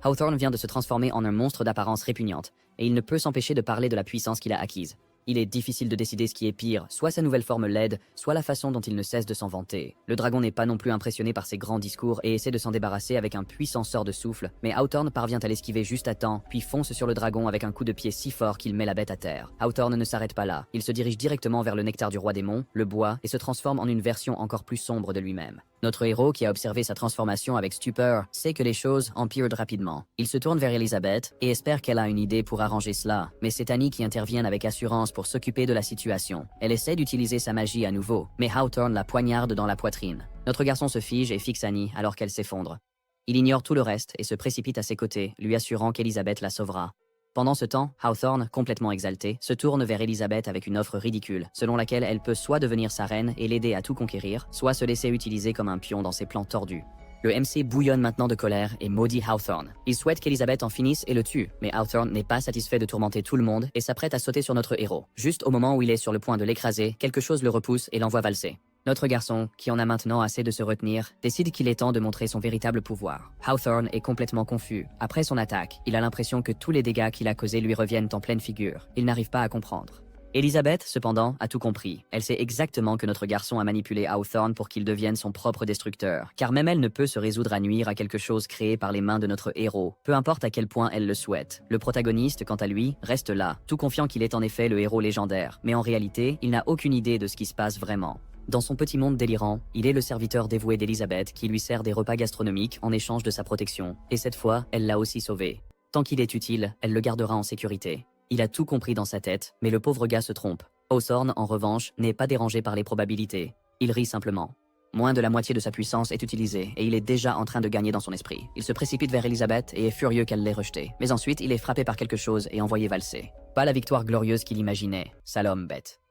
Hawthorne vient de se transformer en un monstre d'apparence répugnante, et il ne peut s'empêcher de parler de la puissance qu'il a acquise. Il est difficile de décider ce qui est pire, soit sa nouvelle forme laide, soit la façon dont il ne cesse de s'en vanter. Le dragon n'est pas non plus impressionné par ses grands discours et essaie de s'en débarrasser avec un puissant sort de souffle, mais Hawthorne parvient à l'esquiver juste à temps, puis fonce sur le dragon avec un coup de pied si fort qu'il met la bête à terre. Hawthorne ne s'arrête pas là, il se dirige directement vers le nectar du roi démon, le boit, et se transforme en une version encore plus sombre de lui-même. Notre héros, qui a observé sa transformation avec stupeur, sait que les choses empirent rapidement. Il se tourne vers Elizabeth et espère qu'elle a une idée pour arranger cela, mais c'est Annie qui intervient avec assurance pour s'occuper de la situation. Elle essaie d'utiliser sa magie à nouveau, mais Hawthorne la poignarde dans la poitrine. Notre garçon se fige et fixe Annie alors qu'elle s'effondre. Il ignore tout le reste et se précipite à ses côtés, lui assurant qu'Elizabeth la sauvera. Pendant ce temps, Hawthorne, complètement exalté, se tourne vers Elizabeth avec une offre ridicule, selon laquelle elle peut soit devenir sa reine et l'aider à tout conquérir, soit se laisser utiliser comme un pion dans ses plans tordus. Le MC bouillonne maintenant de colère et maudit Hawthorne. Il souhaite qu'Elizabeth en finisse et le tue, mais Hawthorne n'est pas satisfait de tourmenter tout le monde et s'apprête à sauter sur notre héros. Juste au moment où il est sur le point de l'écraser, quelque chose le repousse et l'envoie valser. Notre garçon, qui en a maintenant assez de se retenir, décide qu'il est temps de montrer son véritable pouvoir. Hawthorne est complètement confus. Après son attaque, il a l'impression que tous les dégâts qu'il a causés lui reviennent en pleine figure. Il n'arrive pas à comprendre. Elizabeth, cependant, a tout compris. Elle sait exactement que notre garçon a manipulé Hawthorne pour qu'il devienne son propre destructeur, car même elle ne peut se résoudre à nuire à quelque chose créé par les mains de notre héros, peu importe à quel point elle le souhaite. Le protagoniste, quant à lui, reste là, tout confiant qu'il est en effet le héros légendaire, mais en réalité, il n'a aucune idée de ce qui se passe vraiment. Dans son petit monde délirant, il est le serviteur dévoué d'Elizabeth qui lui sert des repas gastronomiques en échange de sa protection, et cette fois, elle l'a aussi sauvé. Tant qu'il est utile, elle le gardera en sécurité. Il a tout compris dans sa tête, mais le pauvre gars se trompe. Hawthorne, en revanche, n'est pas dérangé par les probabilités. Il rit simplement. Moins de la moitié de sa puissance est utilisée, et il est déjà en train de gagner dans son esprit. Il se précipite vers Elizabeth et est furieux qu'elle l'ait rejeté. Mais ensuite, il est frappé par quelque chose et envoyé valser. Pas la victoire glorieuse qu'il imaginait. Sale homme bête.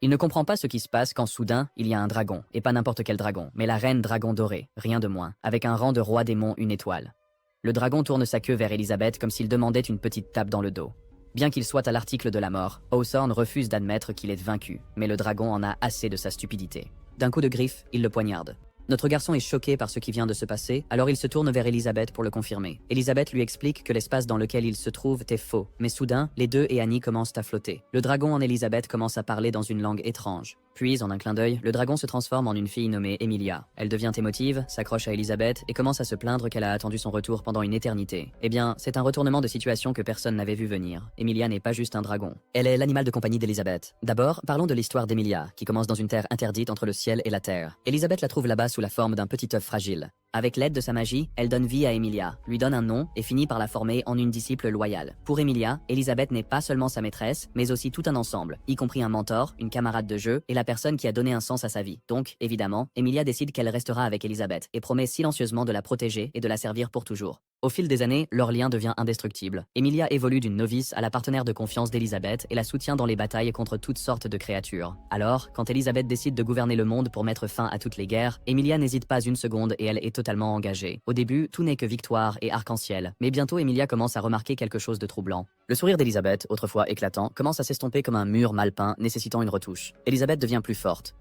Il ne comprend pas ce qui se passe quand soudain, il y a un dragon, et pas n'importe quel dragon, mais la reine dragon dorée, rien de moins, avec un rang de roi démon une étoile. Le dragon tourne sa queue vers Elizabeth comme s'il demandait une petite tape dans le dos. Bien qu'il soit à l'article de la mort, Hawthorne refuse d'admettre qu'il est vaincu, mais le dragon en a assez de sa stupidité. D'un coup de griffe, il le poignarde. Notre garçon est choqué par ce qui vient de se passer, alors il se tourne vers Elizabeth pour le confirmer. Elizabeth lui explique que l'espace dans lequel il se trouve est faux, mais soudain, les deux et Annie commencent à flotter. Le dragon en Elizabeth commence à parler dans une langue étrange. Puis, en un clin d'œil, le dragon se transforme en une fille nommée Emilia. Elle devient émotive, s'accroche à Elizabeth et commence à se plaindre qu'elle a attendu son retour pendant une éternité. Eh bien, c'est un retournement de situation que personne n'avait vu venir. Emilia n'est pas juste un dragon. Elle est l'animal de compagnie d'Elizabeth. D'abord, parlons de l'histoire d'Emilia, qui commence dans une terre interdite entre le ciel et la terre. Elizabeth la trouve là-bas sous la forme d'un petit œuf fragile. Avec l'aide de sa magie, elle donne vie à Emilia, lui donne un nom et finit par la former en une disciple loyale. Pour Emilia, Elizabeth n'est pas seulement sa maîtresse, mais aussi tout un ensemble, y compris un mentor, une camarade de jeu et la personne qui a donné un sens à sa vie. Donc, évidemment, Emilia décide qu'elle restera avec Elizabeth et promet silencieusement de la protéger et de la servir pour toujours. Au fil des années, leur lien devient indestructible. Emilia évolue d'une novice à la partenaire de confiance d'Elizabeth et la soutient dans les batailles contre toutes sortes de créatures. Alors, quand Elizabeth décide de gouverner le monde pour mettre fin à toutes les guerres, Emilia n'hésite pas une seconde et elle est totalement engagée. Au début, tout n'est que victoire et arc-en-ciel, mais bientôt Emilia commence à remarquer quelque chose de troublant. Le sourire d'Elizabeth, autrefois éclatant, commence à s'estomper comme un mur mal peint nécessitant une retouche. Elizabeth devient plus forte.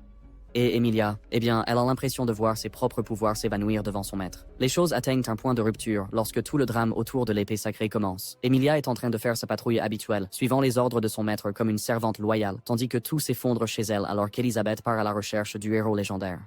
Et Emilia, eh bien, elle a l'impression de voir ses propres pouvoirs s'évanouir devant son maître. Les choses atteignent un point de rupture lorsque tout le drame autour de l'épée sacrée commence. Emilia est en train de faire sa patrouille habituelle, suivant les ordres de son maître comme une servante loyale, tandis que tout s'effondre chez elle alors qu'Elizabeth part à la recherche du héros légendaire.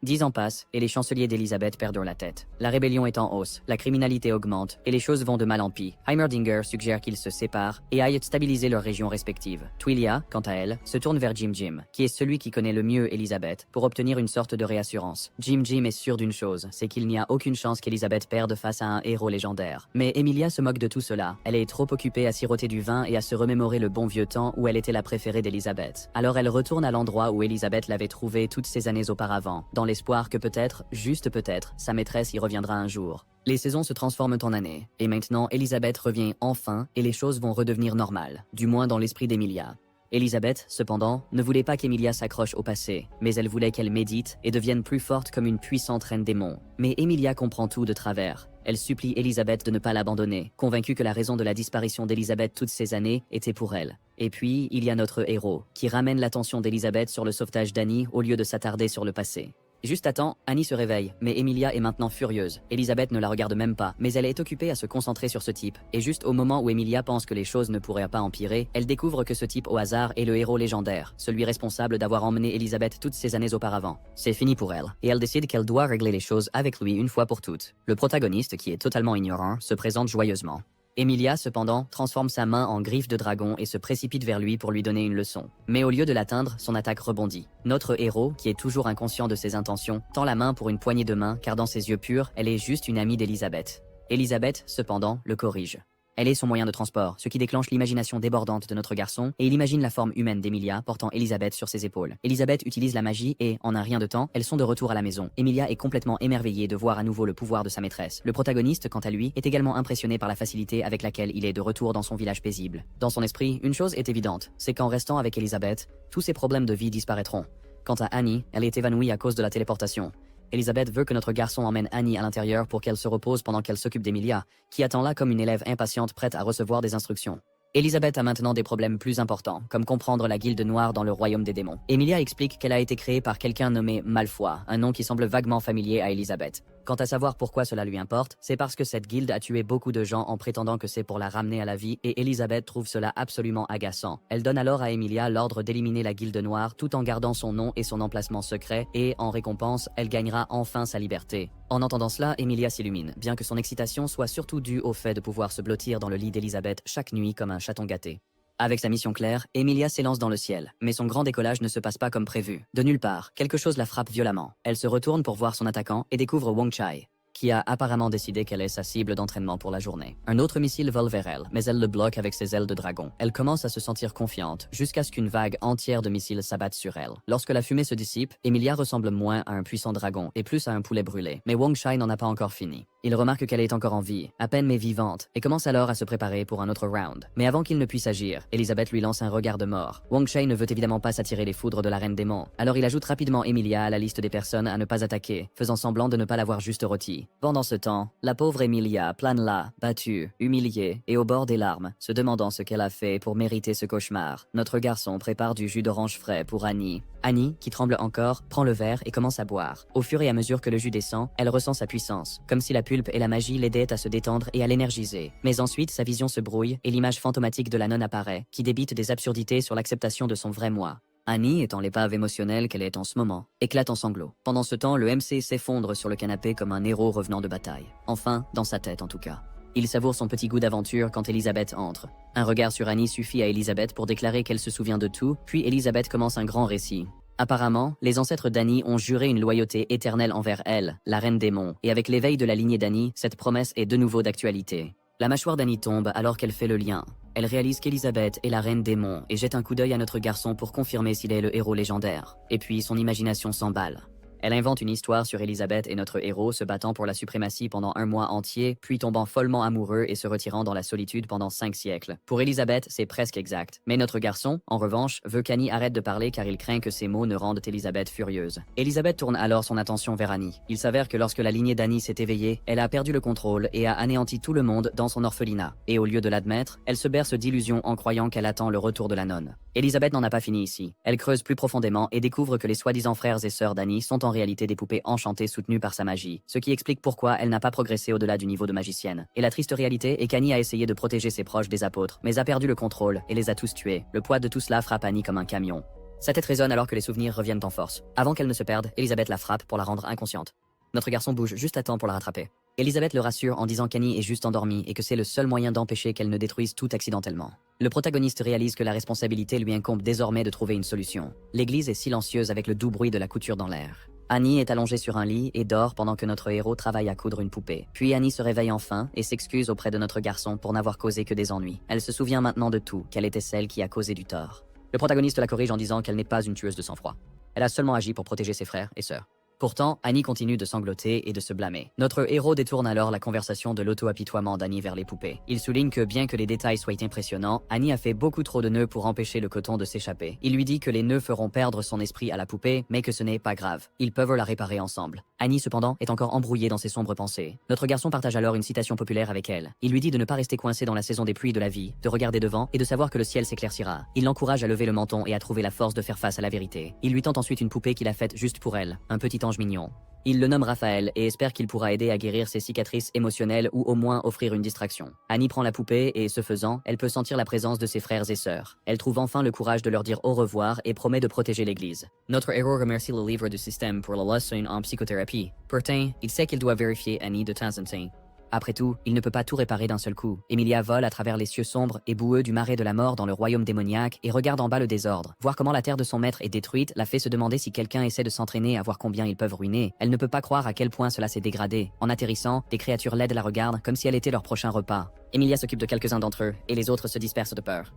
10 ans passent et les chanceliers d'Elizabeth perdent la tête. La rébellion est en hausse, la criminalité augmente et les choses vont de mal en pis. Heimerdinger suggère qu'ils se séparent et aillent stabiliser leurs régions respectives. Twilia, quant à elle, se tourne vers Jim Jim, qui est celui qui connaît le mieux Elizabeth, pour obtenir une sorte de réassurance. Jim Jim est sûr d'une chose, c'est qu'il n'y a aucune chance qu'Elizabeth perde face à un héros légendaire. Mais Emilia se moque de tout cela. Elle est trop occupée à siroter du vin et à se remémorer le bon vieux temps où elle était la préférée d'Elizabeth. Alors elle retourne à l'endroit où Elizabeth l'avait trouvée toutes ces années auparavant, dans l'espoir que peut-être, juste peut-être, sa maîtresse y reviendra un jour. Les saisons se transforment en années, et maintenant Elizabeth revient enfin et les choses vont redevenir normales, du moins dans l'esprit d'Emilia. Elizabeth, cependant, ne voulait pas qu'Emilia s'accroche au passé, mais elle voulait qu'elle médite et devienne plus forte comme une puissante reine démon. Mais Emilia comprend tout de travers. Elle supplie Elizabeth de ne pas l'abandonner, convaincue que la raison de la disparition d'Elizabeth toutes ces années était pour elle. Et puis, il y a notre héros, qui ramène l'attention d'Elizabeth sur le sauvetage d'Annie au lieu de s'attarder sur le passé. Juste à temps, Annie se réveille, mais Emilia est maintenant furieuse. Elisabeth ne la regarde même pas, mais elle est occupée à se concentrer sur ce type. Et juste au moment où Emilia pense que les choses ne pourraient pas empirer, elle découvre que ce type au hasard est le héros légendaire, celui responsable d'avoir emmené Elisabeth toutes ces années auparavant. C'est fini pour elle, et elle décide qu'elle doit régler les choses avec lui une fois pour toutes. Le protagoniste, qui est totalement ignorant, se présente joyeusement. Emilia, cependant, transforme sa main en griffe de dragon et se précipite vers lui pour lui donner une leçon. Mais au lieu de l'atteindre, son attaque rebondit. Notre héros, qui est toujours inconscient de ses intentions, tend la main pour une poignée de main car dans ses yeux purs, elle est juste une amie d'Elisabeth. Elisabeth, cependant, le corrige. Elle est son moyen de transport, ce qui déclenche l'imagination débordante de notre garçon, et il imagine la forme humaine d'Emilia portant Elisabeth sur ses épaules. Elisabeth utilise la magie et, en un rien de temps, elles sont de retour à la maison. Emilia est complètement émerveillée de voir à nouveau le pouvoir de sa maîtresse. Le protagoniste, quant à lui, est également impressionné par la facilité avec laquelle il est de retour dans son village paisible. Dans son esprit, une chose est évidente, c'est qu'en restant avec Elisabeth, tous ses problèmes de vie disparaîtront. Quant à Annie, elle est évanouie à cause de la téléportation. Elisabeth veut que notre garçon emmène Annie à l'intérieur pour qu'elle se repose pendant qu'elle s'occupe d'Emilia, qui attend là comme une élève impatiente prête à recevoir des instructions. Elisabeth a maintenant des problèmes plus importants, comme comprendre la guilde noire dans le royaume des démons. Emilia explique qu'elle a été créée par quelqu'un nommé Malfoy, un nom qui semble vaguement familier à Elisabeth. Quant à savoir pourquoi cela lui importe, c'est parce que cette guilde a tué beaucoup de gens en prétendant que c'est pour la ramener à la vie et Elisabeth trouve cela absolument agaçant. Elle donne alors à Emilia l'ordre d'éliminer la guilde noire tout en gardant son nom et son emplacement secret et, en récompense, elle gagnera enfin sa liberté. En entendant cela, Emilia s'illumine, bien que son excitation soit surtout due au fait de pouvoir se blottir dans le lit d'Elisabeth chaque nuit comme un chaton gâté. Avec sa mission claire, Emilia s'élance dans le ciel, mais son grand décollage ne se passe pas comme prévu. De nulle part, quelque chose la frappe violemment. Elle se retourne pour voir son attaquant et découvre Wong Chai, qui a apparemment décidé qu'elle est sa cible d'entraînement pour la journée. Un autre missile vole vers elle, mais elle le bloque avec ses ailes de dragon. Elle commence à se sentir confiante, jusqu'à ce qu'une vague entière de missiles s'abatte sur elle. Lorsque la fumée se dissipe, Emilia ressemble moins à un puissant dragon et plus à un poulet brûlé. Mais Wong Chai n'en a pas encore fini. Il remarque qu'elle est encore en vie, à peine mais vivante, et commence alors à se préparer pour un autre round. Mais avant qu'il ne puisse agir, Elisabeth lui lance un regard de mort. Wong Chai ne veut évidemment pas s'attirer les foudres de la reine démon, alors il ajoute rapidement Emilia à la liste des personnes à ne pas attaquer, faisant semblant de ne pas l'avoir juste rôtie. Pendant ce temps, la pauvre Emilia plane là, battue, humiliée et au bord des larmes, se demandant ce qu'elle a fait pour mériter ce cauchemar. Notre garçon prépare du jus d'orange frais pour Annie. Annie, qui tremble encore, prend le verre et commence à boire. Au fur et à mesure que le jus descend, elle ressent sa puissance, comme si la pulpe et la magie l'aidaient à se détendre et à l'énergiser. Mais ensuite, sa vision se brouille et l'image fantomatique de la nonne apparaît, qui débite des absurdités sur l'acceptation de son vrai moi. Annie, étant l'épave émotionnelle qu'elle est en ce moment, éclate en sanglots. Pendant ce temps, le MC s'effondre sur le canapé comme un héros revenant de bataille. Enfin, dans sa tête en tout cas. Il savoure son petit goût d'aventure quand Elisabeth entre. Un regard sur Annie suffit à Elisabeth pour déclarer qu'elle se souvient de tout, puis Elisabeth commence un grand récit. Apparemment, les ancêtres d'Annie ont juré une loyauté éternelle envers elle, la reine démon, et avec l'éveil de la lignée d'Annie, cette promesse est de nouveau d'actualité. La mâchoire d'Annie tombe alors qu'elle fait le lien. Elle réalise qu'Elisabeth est la reine démon et jette un coup d'œil à notre garçon pour confirmer s'il est le héros légendaire. Et puis son imagination s'emballe. Elle invente une histoire sur Elisabeth et notre héros se battant pour la suprématie pendant un mois entier, puis tombant follement amoureux et se retirant dans la solitude pendant 5 siècles. Pour Elisabeth, c'est presque exact. Mais notre garçon, en revanche, veut qu'Annie arrête de parler car il craint que ses mots ne rendent Elisabeth furieuse. Elisabeth tourne alors son attention vers Annie. Il s'avère que lorsque la lignée d'Annie s'est éveillée, elle a perdu le contrôle et a anéanti tout le monde dans son orphelinat. Et au lieu de l'admettre, elle se berce d'illusions en croyant qu'elle attend le retour de la nonne. Elisabeth n'en a pas fini ici. Elle creuse plus profondément et découvre que les soi-disant frères et sœurs d'Annie sont en réalité des poupées enchantées soutenues par sa magie, ce qui explique pourquoi elle n'a pas progressé au-delà du niveau de magicienne. Et la triste réalité est qu'Annie a essayé de protéger ses proches des apôtres, mais a perdu le contrôle et les a tous tués. Le poids de tout cela frappe Annie comme un camion. Sa tête résonne alors que les souvenirs reviennent en force. Avant qu'elle ne se perde, Elisabeth la frappe pour la rendre inconsciente. Notre garçon bouge juste à temps pour la rattraper. Elisabeth le rassure en disant qu'Annie est juste endormie et que c'est le seul moyen d'empêcher qu'elle ne détruise tout accidentellement. Le protagoniste réalise que la responsabilité lui incombe désormais de trouver une solution. L'église est silencieuse avec le doux bruit de la couture dans l'air. Annie est allongée sur un lit et dort pendant que notre héros travaille à coudre une poupée. Puis Annie se réveille enfin et s'excuse auprès de notre garçon pour n'avoir causé que des ennuis. Elle se souvient maintenant de tout, qu'elle était celle qui a causé du tort. Le protagoniste la corrige en disant qu'elle n'est pas une tueuse de sang-froid. Elle a seulement agi pour protéger ses frères et sœurs. Pourtant, Annie continue de sangloter et de se blâmer. Notre héros détourne alors la conversation de l'auto-apitoiement d'Annie vers les poupées. Il souligne que bien que les détails soient impressionnants, Annie a fait beaucoup trop de nœuds pour empêcher le coton de s'échapper. Il lui dit que les nœuds feront perdre son esprit à la poupée, mais que ce n'est pas grave. Ils peuvent la réparer ensemble. Annie, cependant, est encore embrouillée dans ses sombres pensées. Notre garçon partage alors une citation populaire avec elle. Il lui dit de ne pas rester coincé dans la saison des pluies de la vie, de regarder devant et de savoir que le ciel s'éclaircira. Il l'encourage à lever le menton et à trouver la force de faire face à la vérité. Il lui tend ensuite une poupée qu'il a faite juste pour elle, un petit ange ange mignon. Il le nomme Raphaël et espère qu'il pourra aider à guérir ses cicatrices émotionnelles ou au moins offrir une distraction. Annie prend la poupée et, ce faisant, elle peut sentir la présence de ses frères et sœurs. Elle trouve enfin le courage de leur dire au revoir et promet de protéger l'église. Notre héros remercie le livre du système pour la leçon en psychothérapie. Pourtant, il sait qu'il doit vérifier Annie de temps en temps. Après tout, il ne peut pas tout réparer d'un seul coup. Emilia vole à travers les cieux sombres et boueux du marais de la mort dans le royaume démoniaque et regarde en bas le désordre. Voir comment la terre de son maître est détruite la fait se demander si quelqu'un essaie de s'entraîner à voir combien ils peuvent ruiner. Elle ne peut pas croire à quel point cela s'est dégradé. En atterrissant, des créatures laides la regardent comme si elle était leur prochain repas. Emilia s'occupe de quelques-uns d'entre eux et les autres se dispersent de peur.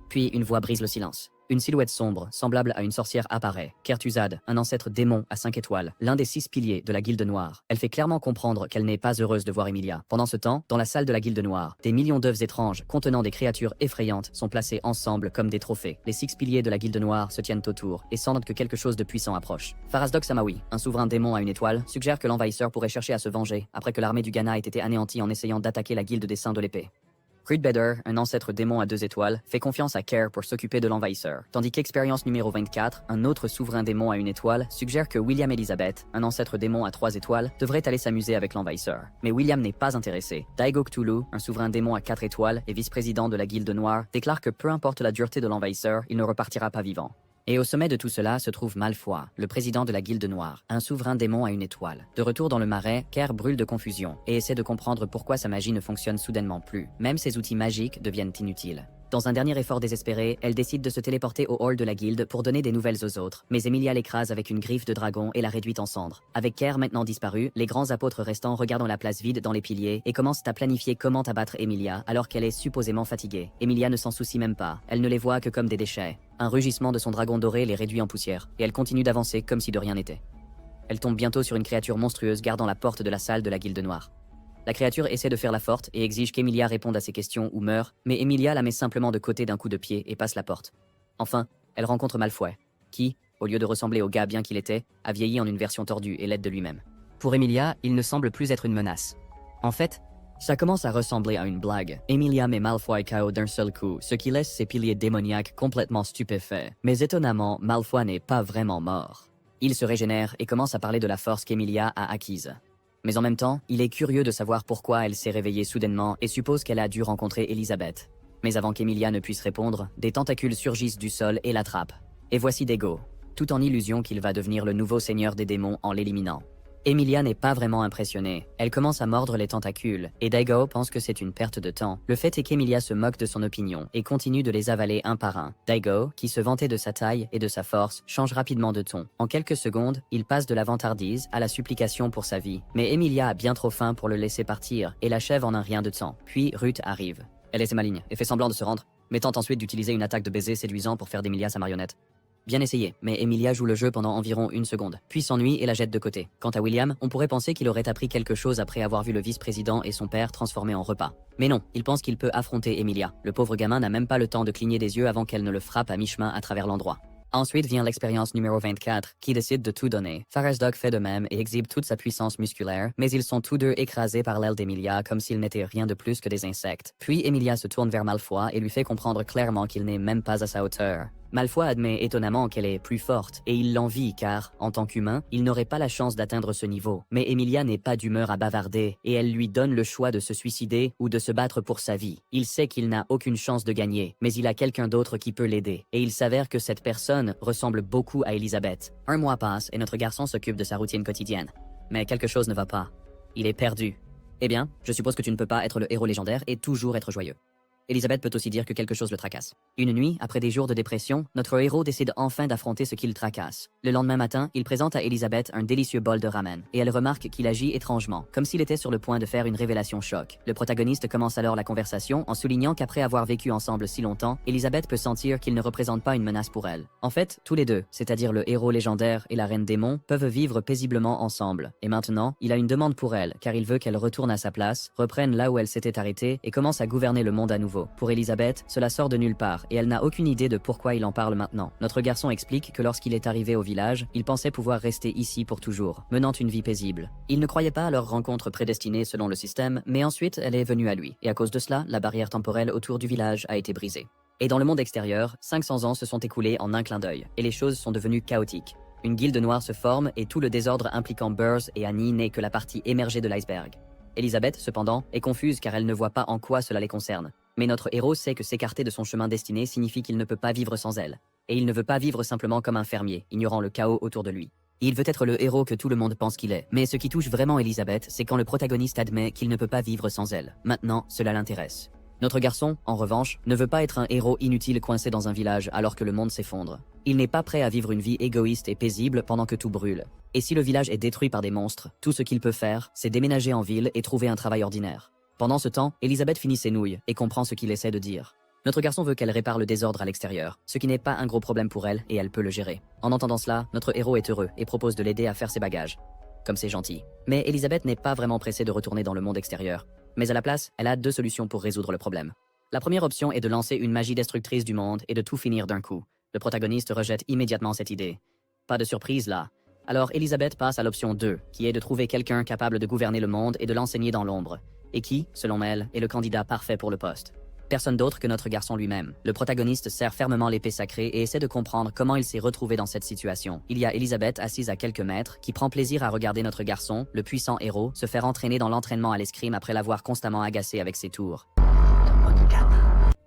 Puis une voix brise le silence. Une silhouette sombre, semblable à une sorcière apparaît. Kertuzad, un ancêtre démon à 5 étoiles, l'un des 6 piliers de la Guilde Noire. Elle fait clairement comprendre qu'elle n'est pas heureuse de voir Emilia. Pendant ce temps, dans la salle de la Guilde Noire, des millions d'œufs étranges contenant des créatures effrayantes sont placés ensemble comme des trophées. Les 6 piliers de la Guilde Noire se tiennent autour et sentent que quelque chose de puissant approche. Farasdok Samawi, un souverain démon à 1 étoile, suggère que l'envahisseur pourrait chercher à se venger après que l'armée du Ghana ait été anéantie en essayant d'attaquer la Guilde des Saints de l'Épée. Creedbedder, un ancêtre démon à 2 étoiles, fait confiance à Care pour s'occuper de l'envahisseur, tandis qu'Expérience numéro 24, un autre souverain démon à 1 étoile, suggère que William Elizabeth, un ancêtre démon à 3 étoiles, devrait aller s'amuser avec l'envahisseur. Mais William n'est pas intéressé. Daigo Cthulhu, un souverain démon à 4 étoiles et vice-président de la Guilde Noire, déclare que peu importe la dureté de l'envahisseur, il ne repartira pas vivant. Et au sommet de tout cela se trouve Malfoy, le président de la Guilde Noire, un souverain démon à 1 étoile. De retour dans le marais, Care brûle de confusion et essaie de comprendre pourquoi sa magie ne fonctionne soudainement plus. Même ses outils magiques deviennent inutiles. Dans un dernier effort désespéré, elle décide de se téléporter au hall de la guilde pour donner des nouvelles aux autres, mais Emilia l'écrase avec une griffe de dragon et la réduit en cendres. Avec Care maintenant disparu, les grands apôtres restants regardent la place vide dans les piliers et commencent à planifier comment abattre Emilia alors qu'elle est supposément fatiguée. Emilia ne s'en soucie même pas, elle ne les voit que comme des déchets. Un rugissement de son dragon doré les réduit en poussière, et elle continue d'avancer comme si de rien n'était. Elle tombe bientôt sur une créature monstrueuse gardant la porte de la salle de la Guilde Noire. La créature essaie de faire la forte et exige qu'Emilia réponde à ses questions ou meure, mais Emilia la met simplement de côté d'un coup de pied et passe la porte. Enfin, elle rencontre Malfoy, qui, au lieu de ressembler au gars bien qu'il était, a vieilli en une version tordue et laide de lui-même. Pour Emilia, il ne semble plus être une menace. En fait, ça commence à ressembler à une blague. Emilia met Malfoy KO d'un seul coup, ce qui laisse ses piliers démoniaques complètement stupéfaits. Mais étonnamment, Malfoy n'est pas vraiment mort. Il se régénère et commence à parler de la force qu'Emilia a acquise. Mais en même temps, il est curieux de savoir pourquoi elle s'est réveillée soudainement et suppose qu'elle a dû rencontrer Elizabeth. Mais avant qu'Emilia ne puisse répondre, des tentacules surgissent du sol et l'attrapent. Et voici Daigo, tout en illusion qu'il va devenir le nouveau seigneur des démons en l'éliminant. Emilia n'est pas vraiment impressionnée. Elle commence à mordre les tentacules, et Daigo pense que c'est une perte de temps. Le fait est qu'Emilia se moque de son opinion et continue de les avaler un par un. Daigo, qui se vantait de sa taille et de sa force, change rapidement de ton. En quelques secondes, il passe de la vantardise à la supplication pour sa vie. Mais Emilia a bien trop faim pour le laisser partir et l'achève en un rien de temps. Puis Ruth arrive. Elle essaie maligne et fait semblant de se rendre, mais tente ensuite d'utiliser une attaque de baiser séduisant pour faire d'Emilia sa marionnette. Bien essayé, mais Emilia joue le jeu pendant environ 1 seconde, puis s'ennuie et la jette de côté. Quant à William, on pourrait penser qu'il aurait appris quelque chose après avoir vu le vice-président et son père transformés en repas. Mais non, il pense qu'il peut affronter Emilia. Le pauvre gamin n'a même pas le temps de cligner des yeux avant qu'elle ne le frappe à mi-chemin à travers l'endroit. Ensuite vient l'expérience numéro 24, qui décide de tout donner. Farasdok fait de même et exhibe toute sa puissance musculaire, mais ils sont tous deux écrasés par l'aile d'Emilia comme s'ils n'étaient rien de plus que des insectes. Puis Emilia se tourne vers Malfoy et lui fait comprendre clairement qu'il n'est même pas à sa hauteur. Malfoy admet étonnamment qu'elle est plus forte, et il l'envie car, en tant qu'humain, il n'aurait pas la chance d'atteindre ce niveau. Mais Emilia n'est pas d'humeur à bavarder, et elle lui donne le choix de se suicider ou de se battre pour sa vie. Il sait qu'il n'a aucune chance de gagner, mais il a quelqu'un d'autre qui peut l'aider. Et il s'avère que cette personne ressemble beaucoup à Elizabeth. 1 mois passe et notre garçon s'occupe de sa routine quotidienne. Mais quelque chose ne va pas. Il est perdu. Eh bien, je suppose que tu ne peux pas être le héros légendaire et toujours être joyeux. Elizabeth peut aussi dire que quelque chose le tracasse. Une nuit, après des jours de dépression, notre héros décide enfin d'affronter ce qui le tracasse. Le lendemain matin, il présente à Elizabeth un délicieux bol de ramen, et elle remarque qu'il agit étrangement, comme s'il était sur le point de faire une révélation choc. Le protagoniste commence alors la conversation en soulignant qu'après avoir vécu ensemble si longtemps, Elizabeth peut sentir qu'il ne représente pas une menace pour elle. En fait, tous les deux, c'est-à-dire le héros légendaire et la reine démon, peuvent vivre paisiblement ensemble. Et maintenant, il a une demande pour elle, car il veut qu'elle retourne à sa place, reprenne là où elle s'était arrêtée et commence à gouverner le monde à nouveau. Pour Elizabeth, cela sort de nulle part et elle n'a aucune idée de pourquoi il en parle maintenant. Notre garçon explique que lorsqu'il est arrivé au village, il pensait pouvoir rester ici pour toujours, menant une vie paisible. Il ne croyait pas à leur rencontre prédestinée selon le système, mais ensuite elle est venue à lui. Et à cause de cela, la barrière temporelle autour du village a été brisée. Et dans le monde extérieur, 500 ans se sont écoulés en un clin d'œil, et les choses sont devenues chaotiques. Une guilde noire se forme et tout le désordre impliquant Burrs et Annie n'est que la partie émergée de l'iceberg. Elisabeth, cependant, est confuse car elle ne voit pas en quoi cela les concerne. Mais notre héros sait que s'écarter de son chemin destiné signifie qu'il ne peut pas vivre sans elle. Et il ne veut pas vivre simplement comme un fermier, ignorant le chaos autour de lui. Il veut être le héros que tout le monde pense qu'il est. Mais ce qui touche vraiment Elisabeth, c'est quand le protagoniste admet qu'il ne peut pas vivre sans elle. Maintenant, cela l'intéresse. Notre garçon, en revanche, ne veut pas être un héros inutile coincé dans un village alors que le monde s'effondre. Il n'est pas prêt à vivre une vie égoïste et paisible pendant que tout brûle. Et si le village est détruit par des monstres, tout ce qu'il peut faire, c'est déménager en ville et trouver un travail ordinaire. Pendant ce temps, Elisabeth finit ses nouilles et comprend ce qu'il essaie de dire. Notre garçon veut qu'elle répare le désordre à l'extérieur, ce qui n'est pas un gros problème pour elle et elle peut le gérer. En entendant cela, notre héros est heureux et propose de l'aider à faire ses bagages. Comme c'est gentil. Mais Elisabeth n'est pas vraiment pressée de retourner dans le monde extérieur. Mais à la place, elle a deux solutions pour résoudre le problème. La première option est de lancer une magie destructrice du monde et de tout finir d'un coup. Le protagoniste rejette immédiatement cette idée. Pas de surprise là. Alors Elisabeth passe à l'option 2, qui est de trouver quelqu'un capable de gouverner le monde et de l'enseigner dans l'ombre. Et qui, selon elle, est le candidat parfait pour le poste. Personne d'autre que notre garçon lui-même. Le protagoniste serre fermement l'épée sacrée et essaie de comprendre comment il s'est retrouvé dans cette situation. Il y a Elisabeth assise à quelques mètres, qui prend plaisir à regarder notre garçon, le puissant héros, se faire entraîner dans l'entraînement à l'escrime après l'avoir constamment agacé avec ses tours.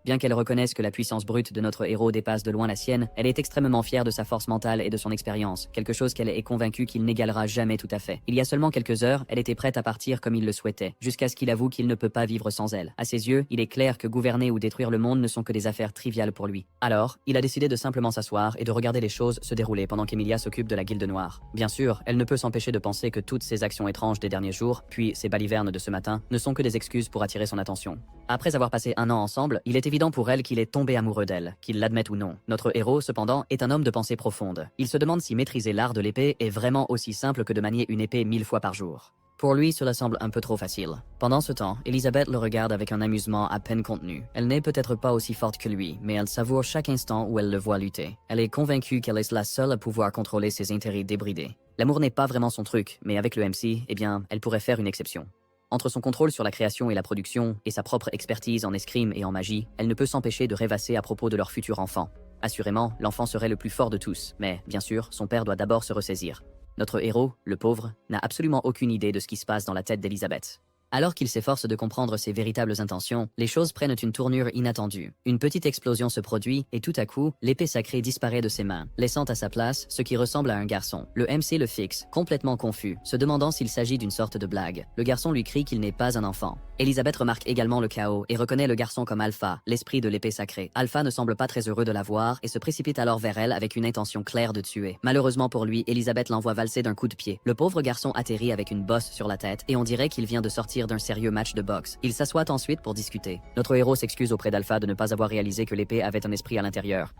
Bien qu'elle reconnaisse que la puissance brute de notre héros dépasse de loin la sienne, elle est extrêmement fière de sa force mentale et de son expérience, quelque chose qu'elle est convaincue qu'il n'égalera jamais tout à fait. Il y a seulement quelques heures, elle était prête à partir comme il le souhaitait, jusqu'à ce qu'il avoue qu'il ne peut pas vivre sans elle. À ses yeux, il est clair que gouverner ou détruire le monde ne sont que des affaires triviales pour lui. Alors, il a décidé de simplement s'asseoir et de regarder les choses se dérouler pendant qu'Emilia s'occupe de la guilde noire. Bien sûr, elle ne peut s'empêcher de penser que toutes ces actions étranges des derniers jours, puis ces balivernes de ce matin, ne sont que des excuses pour attirer son attention. Après avoir passé un an ensemble, il est évident pour elle qu'il est tombé amoureux d'elle, qu'il l'admette ou non. Notre héros, cependant, est un homme de pensée profonde. Il se demande si maîtriser l'art de l'épée est vraiment aussi simple que de manier une épée 1000 fois par jour. Pour lui, cela semble un peu trop facile. Pendant ce temps, Elisabeth le regarde avec un amusement à peine contenu. Elle n'est peut-être pas aussi forte que lui, mais elle savoure chaque instant où elle le voit lutter. Elle est convaincue qu'elle est la seule à pouvoir contrôler ses intérêts débridés. L'amour n'est pas vraiment son truc, mais avec le MC, eh bien, elle pourrait faire une exception. Entre son contrôle sur la création et la production, et sa propre expertise en escrime et en magie, elle ne peut s'empêcher de rêvasser à propos de leur futur enfant. Assurément, l'enfant serait le plus fort de tous, mais, bien sûr, son père doit d'abord se ressaisir. Notre héros, le pauvre, n'a absolument aucune idée de ce qui se passe dans la tête d'Elisabeth. Alors qu'il s'efforce de comprendre ses véritables intentions, les choses prennent une tournure inattendue. Une petite explosion se produit et tout à coup, l'épée sacrée disparaît de ses mains, laissant à sa place ce qui ressemble à un garçon. Le MC le fixe, complètement confus, se demandant s'il s'agit d'une sorte de blague. Le garçon lui crie qu'il n'est pas un enfant. Elisabeth remarque également le chaos et reconnaît le garçon comme Alpha, l'esprit de l'épée sacrée. Alpha ne semble pas très heureux de la voir et se précipite alors vers elle avec une intention claire de tuer. Malheureusement pour lui, Elisabeth l'envoie valser d'un coup de pied. Le pauvre garçon atterrit avec une bosse sur la tête et on dirait qu'il vient de sortir d'un sérieux match de boxe. Il s'assoit ensuite pour discuter. Notre héros s'excuse auprès d'Alpha de ne pas avoir réalisé que l'épée avait un esprit à l'intérieur.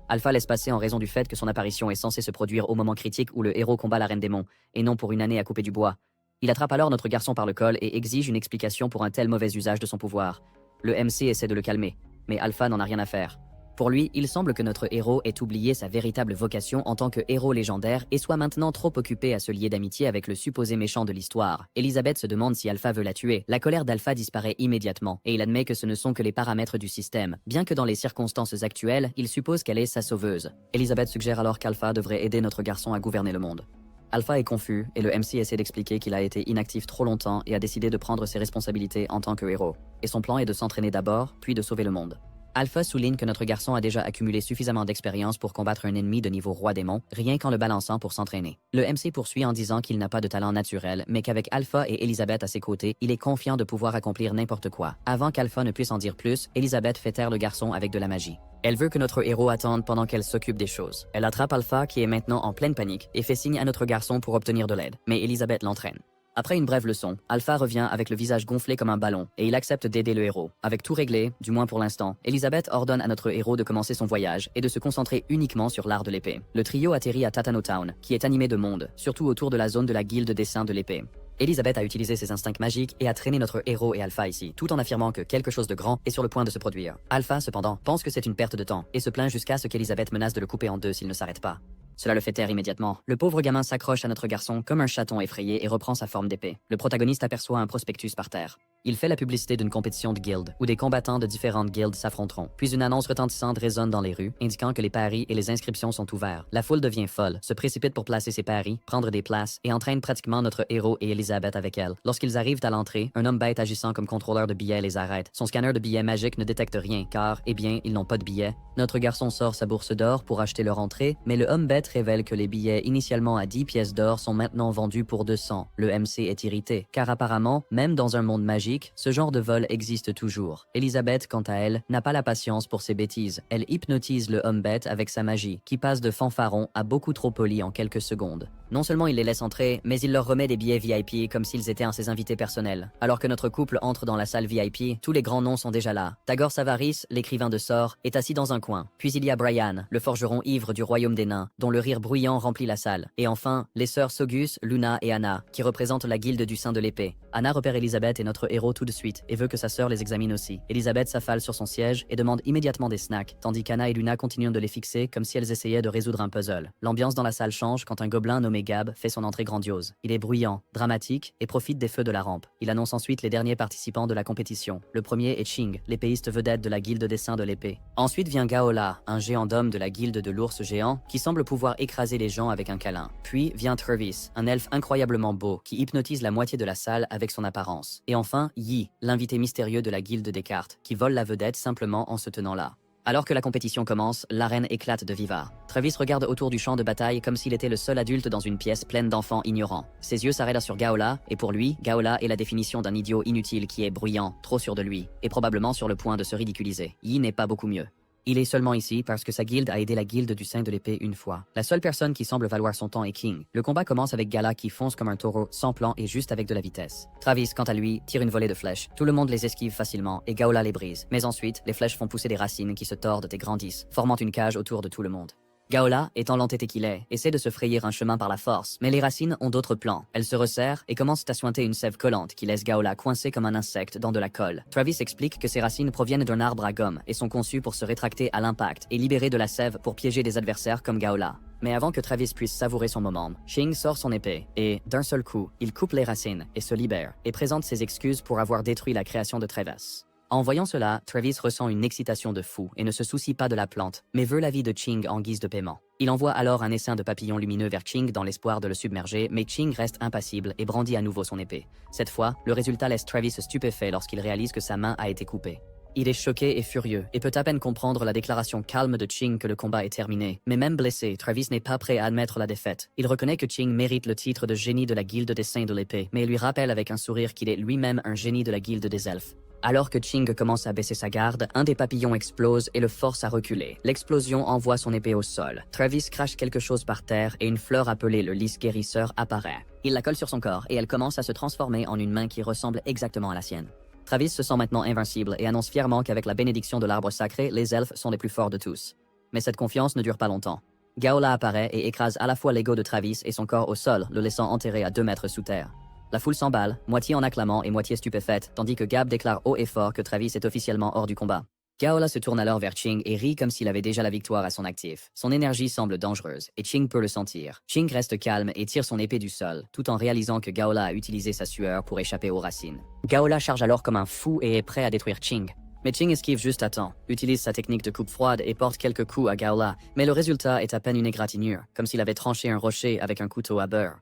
Alpha laisse passer en raison du fait que son apparition est censée se produire au moment critique où le héros combat la reine démon, et non pour une année à couper du bois. Il attrape alors notre garçon par le col et exige une explication pour un tel mauvais usage de son pouvoir. Le MC essaie de le calmer, mais Alpha n'en a rien à faire. Pour lui, il semble que notre héros ait oublié sa véritable vocation en tant que héros légendaire et soit maintenant trop occupé à se lier d'amitié avec le supposé méchant de l'histoire. Elisabeth se demande si Alpha veut la tuer. La colère d'Alpha disparaît immédiatement et il admet que ce ne sont que les paramètres du système. Bien que dans les circonstances actuelles, il suppose qu'elle est sa sauveuse. Elisabeth suggère alors qu'Alpha devrait aider notre garçon à gouverner le monde. Alpha est confus et le MC essaie d'expliquer qu'il a été inactif trop longtemps et a décidé de prendre ses responsabilités en tant que héros. Et son plan est de s'entraîner d'abord, puis de sauver le monde. Alpha souligne que notre garçon a déjà accumulé suffisamment d'expérience pour combattre un ennemi de niveau roi démon, rien qu'en le balançant pour s'entraîner. Le MC poursuit en disant qu'il n'a pas de talent naturel, mais qu'avec Alpha et Elisabeth à ses côtés, il est confiant de pouvoir accomplir n'importe quoi. Avant qu'Alpha ne puisse en dire plus, Elisabeth fait taire le garçon avec de la magie. Elle veut que notre héros attende pendant qu'elle s'occupe des choses. Elle attrape Alpha qui est maintenant en pleine panique et fait signe à notre garçon pour obtenir de l'aide, mais Elisabeth l'entraîne. Après une brève leçon, Alpha revient avec le visage gonflé comme un ballon et il accepte d'aider le héros. Avec tout réglé, du moins pour l'instant, Elisabeth ordonne à notre héros de commencer son voyage et de se concentrer uniquement sur l'art de l'épée. Le trio atterrit à Tatano Town, qui est animé de monde, surtout autour de la zone de la guilde des saints de l'épée. Elisabeth a utilisé ses instincts magiques et a traîné notre héros et Alpha ici, tout en affirmant que quelque chose de grand est sur le point de se produire. Alpha, cependant, pense que c'est une perte de temps et se plaint jusqu'à ce qu'Elisabeth menace de le couper en deux s'il ne s'arrête pas. Cela le fait taire immédiatement. Le pauvre gamin s'accroche à notre garçon comme un chaton effrayé et reprend sa forme d'épée. Le protagoniste aperçoit un prospectus par terre. Il fait la publicité d'une compétition de guildes, où des combattants de différentes guildes s'affronteront. Puis une annonce retentissante résonne dans les rues, indiquant que les paris et les inscriptions sont ouverts. La foule devient folle, se précipite pour placer ses paris, prendre des places, et entraîne pratiquement notre héros et Elizabeth avec elle. Lorsqu'ils arrivent à l'entrée, un homme bête agissant comme contrôleur de billets les arrête. Son scanner de billets magique ne détecte rien, car, eh bien, ils n'ont pas de billets. Notre garçon sort sa bourse d'or pour acheter leur entrée, mais le homme bête révèle que les billets initialement à 10 pièces d'or sont maintenant vendus pour 200. Le MC est irrité, car apparemment, même dans un monde magique, ce genre de vol existe toujours. Elizabeth, quant à elle, n'a pas la patience pour ces bêtises. Elle hypnotise le homme bête avec sa magie, qui passe de fanfaron à beaucoup trop poli en quelques secondes. Non seulement il les laisse entrer, mais il leur remet des billets VIP comme s'ils étaient ses invités personnels. Alors que notre couple entre dans la salle VIP, tous les grands noms sont déjà là. Tagore Savaris, l'écrivain de sorts, est assis dans un coin. Puis il y a Brian, le forgeron ivre du royaume des nains, dont le rire bruyant remplit la salle. Et enfin, les sœurs Sogus, Luna et Anna, qui représentent la guilde du sein de l'épée. Anna repère Elizabeth et notre héros tout de suite, et veut que sa sœur les examine aussi. Elizabeth s'affale sur son siège et demande immédiatement des snacks, tandis qu'Anna et Luna continuent de les fixer comme si elles essayaient de résoudre un puzzle. L'ambiance dans la salle change quand un gobelin nommé Gab fait son entrée grandiose. Il est bruyant, dramatique et profite des feux de la rampe. Il annonce ensuite les derniers participants de la compétition. Le premier est Ching, l'épéiste vedette de la guilde des saints de l'épée. Ensuite vient Gaola, un géant d'homme de la guilde de l'ours géant qui semble pouvoir écraser les gens avec un câlin. Puis vient Travis, un elfe incroyablement beau qui hypnotise la moitié de la salle avec son apparence. Et enfin, Yi, l'invité mystérieux de la guilde des cartes, qui vole la vedette simplement en se tenant là. Alors que la compétition commence, l'arène éclate de vivas. Travis regarde autour du champ de bataille comme s'il était le seul adulte dans une pièce pleine d'enfants ignorants. Ses yeux s'arrêtent sur Gaola, et pour lui, Gaola est la définition d'un idiot inutile qui est bruyant, trop sûr de lui, et probablement sur le point de se ridiculiser. Yi n'est pas beaucoup mieux. Il est seulement ici parce que sa guilde a aidé la guilde du sein de l'épée une fois. La seule personne qui semble valoir son temps est King. Le combat commence avec Gala qui fonce comme un taureau, sans plan et juste avec de la vitesse. Travis, quant à lui, tire une volée de flèches. Tout le monde les esquive facilement et Gaola les brise. Mais ensuite, les flèches font pousser des racines qui se tordent et grandissent, formant une cage autour de tout le monde. Gaola, étant l'entêté qu'il est, essaie de se frayer un chemin par la force, mais les racines ont d'autres plans. Elles se resserrent et commencent à suinter une sève collante qui laisse Gaola coincé comme un insecte dans de la colle. Travis explique que ces racines proviennent d'un arbre à gomme et sont conçues pour se rétracter à l'impact et libérer de la sève pour piéger des adversaires comme Gaola. Mais avant que Travis puisse savourer son moment, Ching sort son épée et, d'un seul coup, il coupe les racines et se libère, et présente ses excuses pour avoir détruit la création de Travis. En voyant cela, Travis ressent une excitation de fou et ne se soucie pas de la plante, mais veut la vie de Ching en guise de paiement. Il envoie alors un essaim de papillons lumineux vers Ching dans l'espoir de le submerger, mais Ching reste impassible et brandit à nouveau son épée. Cette fois, le résultat laisse Travis stupéfait lorsqu'il réalise que sa main a été coupée. Il est choqué et furieux, et peut à peine comprendre la déclaration calme de Ching que le combat est terminé. Mais même blessé, Travis n'est pas prêt à admettre la défaite. Il reconnaît que Ching mérite le titre de génie de la guilde des saints de l'épée, mais il lui rappelle avec un sourire qu'il est lui-même un génie de la guilde des elfes. Alors que Ching commence à baisser sa garde, un des papillons explose et le force à reculer. L'explosion envoie son épée au sol. Travis crache quelque chose par terre et une fleur appelée le lys guérisseur apparaît. Il la colle sur son corps et elle commence à se transformer en une main qui ressemble exactement à la sienne. Travis se sent maintenant invincible et annonce fièrement qu'avec la bénédiction de l'arbre sacré, les elfes sont les plus forts de tous. Mais cette confiance ne dure pas longtemps. Gaola apparaît et écrase à la fois l'ego de Travis et son corps au sol, le laissant enterré à 2 mètres sous terre. La foule s'emballe, moitié en acclamant et moitié stupéfaite, tandis que Gab déclare haut et fort que Travis est officiellement hors du combat. Gaola se tourne alors vers Ching et rit comme s'il avait déjà la victoire à son actif. Son énergie semble dangereuse, et Ching peut le sentir. Ching reste calme et tire son épée du sol, tout en réalisant que Gaola a utilisé sa sueur pour échapper aux racines. Gaola charge alors comme un fou et est prêt à détruire Ching. Mais Ching esquive juste à temps, utilise sa technique de coupe froide et porte quelques coups à Gaola, mais le résultat est à peine une égratignure, comme s'il avait tranché un rocher avec un couteau à beurre.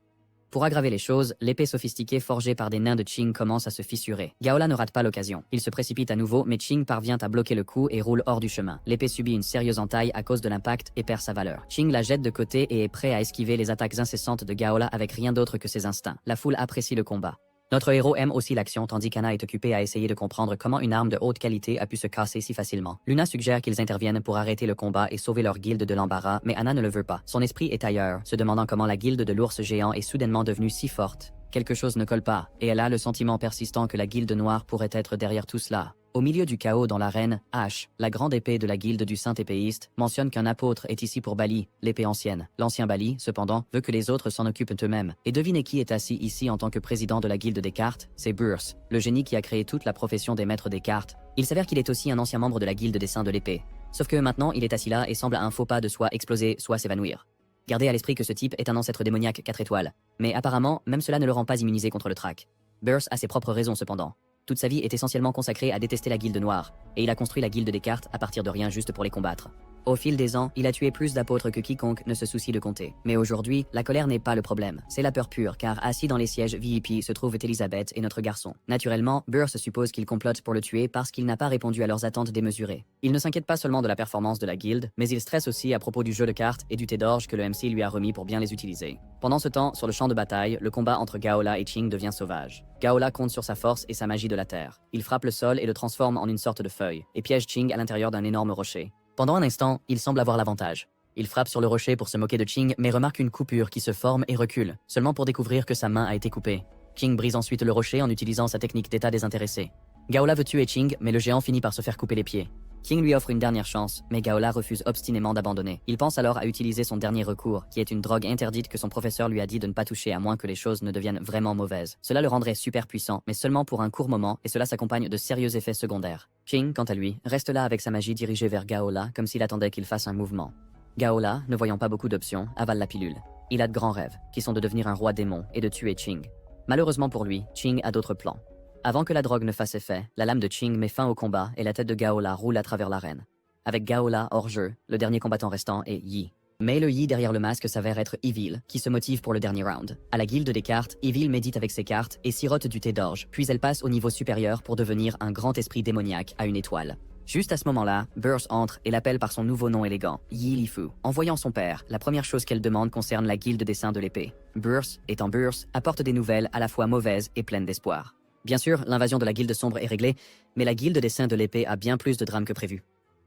Pour aggraver les choses, l'épée sophistiquée forgée par des nains de Ching commence à se fissurer. Gaola ne rate pas l'occasion. Il se précipite à nouveau, mais Ching parvient à bloquer le coup et roule hors du chemin. L'épée subit une sérieuse entaille à cause de l'impact et perd sa valeur. Ching la jette de côté et est prêt à esquiver les attaques incessantes de Gaola avec rien d'autre que ses instincts. La foule apprécie le combat. Notre héros aime aussi l'action tandis qu'Anna est occupée à essayer de comprendre comment une arme de haute qualité a pu se casser si facilement. Luna suggère qu'ils interviennent pour arrêter le combat et sauver leur guilde de l'embarras, mais Anna ne le veut pas. Son esprit est ailleurs, se demandant comment la guilde de l'ours géant est soudainement devenue si forte. Quelque chose ne colle pas, et elle a le sentiment persistant que la guilde noire pourrait être derrière tout cela. Au milieu du chaos dans l'arène, Ash, la grande épée de la guilde du saint épéiste, mentionne qu'un apôtre est ici pour Bali, l'épée ancienne. L'ancien Bali, cependant, veut que les autres s'en occupent eux-mêmes. Et devinez qui est assis ici en tant que président de la guilde des cartes? C'est Bruce, le génie qui a créé toute la profession des maîtres des cartes. Il s'avère qu'il est aussi un ancien membre de la guilde des saints de l'épée. Sauf que maintenant, il est assis là et semble à un faux pas de soit exploser, soit s'évanouir. Gardez à l'esprit que ce type est un ancêtre démoniaque 4 étoiles. Mais apparemment, même cela ne le rend pas immunisé contre le trac. Burse a ses propres raisons cependant. Toute sa vie est essentiellement consacrée à détester la guilde noire, et il a construit la guilde des cartes à partir de rien juste pour les combattre. Au fil des ans, il a tué plus d'apôtres que quiconque ne se soucie de compter. Mais aujourd'hui, la colère n'est pas le problème, c'est la peur pure, car assis dans les sièges VIP se trouvent Elizabeth et notre garçon. Naturellement, Burse suppose qu'il complote pour le tuer parce qu'il n'a pas répondu à leurs attentes démesurées. Il ne s'inquiète pas seulement de la performance de la guilde, mais il stresse aussi à propos du jeu de cartes et du thé d'orge que le MC lui a remis pour bien les utiliser. Pendant ce temps, sur le champ de bataille, le combat entre Gaola et Qing devient sauvage. Gaola compte sur sa force et sa magie de la terre. Il frappe le sol et le transforme en une sorte de feuille, et piège Qing à l'intérieur d'un énorme rocher. Pendant un instant, il semble avoir l'avantage. Il frappe sur le rocher pour se moquer de Qing, mais remarque une coupure qui se forme et recule, seulement pour découvrir que sa main a été coupée. Qing brise ensuite le rocher en utilisant sa technique d'état désintéressé. Gaola veut tuer Qing, mais le géant finit par se faire couper les pieds. Qing lui offre une dernière chance, mais Gaola refuse obstinément d'abandonner. Il pense alors à utiliser son dernier recours, qui est une drogue interdite que son professeur lui a dit de ne pas toucher à moins que les choses ne deviennent vraiment mauvaises. Cela le rendrait super puissant, mais seulement pour un court moment, et cela s'accompagne de sérieux effets secondaires. Qing, quant à lui, reste là avec sa magie dirigée vers Gaola, comme s'il attendait qu'il fasse un mouvement. Gaola, ne voyant pas beaucoup d'options, avale la pilule. Il a de grands rêves, qui sont de devenir un roi démon et de tuer Qing. Malheureusement pour lui, Qing a d'autres plans. Avant que la drogue ne fasse effet, la lame de Qing met fin au combat et la tête de Gaola roule à travers l'arène. Avec Gaola hors jeu, le dernier combattant restant est Yi. Mais le Yi derrière le masque s'avère être Evil, qui se motive pour le dernier round. À la guilde des cartes, Evil médite avec ses cartes et sirote du thé d'orge, puis elle passe au niveau supérieur pour devenir un grand esprit démoniaque à une étoile. Juste à ce moment-là, Burse entre et l'appelle par son nouveau nom élégant, Yi Lifu. En voyant son père, la première chose qu'elle demande concerne la guilde des saints de l'épée. Burse, étant Burse, apporte des nouvelles à la fois mauvaises et pleines d'espoir. Bien sûr, l'invasion de la guilde sombre est réglée, mais la guilde des saints de l'épée a bien plus de drame que prévu.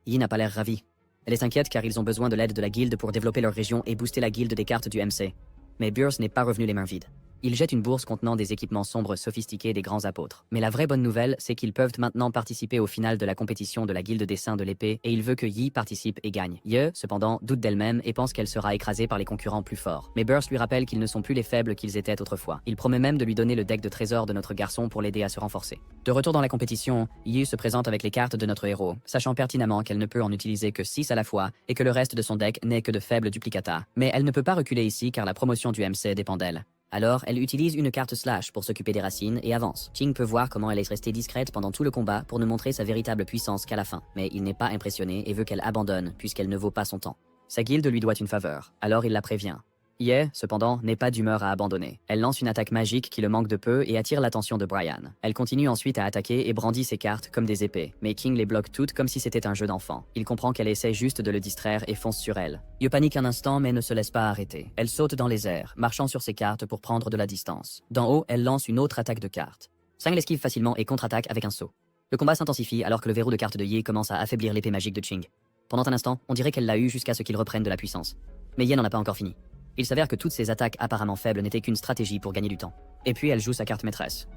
Yi n'a pas l'air ravie. Elle est inquiète car ils ont besoin de l'aide de la guilde pour développer leur région et booster la guilde des cartes du MC. Mais Burse n'est pas revenu les mains vides. Il jette une bourse contenant des équipements sombres sophistiqués des grands apôtres. Mais la vraie bonne nouvelle, c'est qu'ils peuvent maintenant participer au final de la compétition de la guilde des saints de l'épée et il veut que Yi participe et gagne. Ye, cependant, doute d'elle-même et pense qu'elle sera écrasée par les concurrents plus forts. Mais Burse lui rappelle qu'ils ne sont plus les faibles qu'ils étaient autrefois. Il promet même de lui donner le deck de trésors de notre garçon pour l'aider à se renforcer. De retour dans la compétition, Yi se présente avec les cartes de notre héros, sachant pertinemment qu'elle ne peut en utiliser que 6 à la fois et que le reste de son deck n'est que de faibles duplicata. Mais elle ne peut pas reculer ici car la promotion du MC dépend d'elle. Alors, elle utilise une carte slash pour s'occuper des racines et avance. Qing peut voir comment elle est restée discrète pendant tout le combat pour ne montrer sa véritable puissance qu'à la fin. Mais il n'est pas impressionné et veut qu'elle abandonne puisqu'elle ne vaut pas son temps. Sa guilde lui doit une faveur, alors il la prévient. Ye, cependant, n'est pas d'humeur à abandonner. Elle lance une attaque magique qui le manque de peu et attire l'attention de Brian. Elle continue ensuite à attaquer et brandit ses cartes comme des épées, mais Qing les bloque toutes comme si c'était un jeu d'enfant. Il comprend qu'elle essaie juste de le distraire et fonce sur elle. Ye panique un instant mais ne se laisse pas arrêter. Elle saute dans les airs, marchant sur ses cartes pour prendre de la distance. D'en haut, elle lance une autre attaque de cartes. Sang l'esquive facilement et contre-attaque avec un saut. Le combat s'intensifie alors que le verrou de cartes de Ye commence à affaiblir l'épée magique de Qing. Pendant un instant, on dirait qu'elle l'a eu jusqu'à ce qu'il reprenne de la puissance. Mais Ye n'en a pas encore fini. Il s'avère que toutes ces attaques apparemment faibles n'étaient qu'une stratégie pour gagner du temps. Et puis elle joue sa carte maîtresse.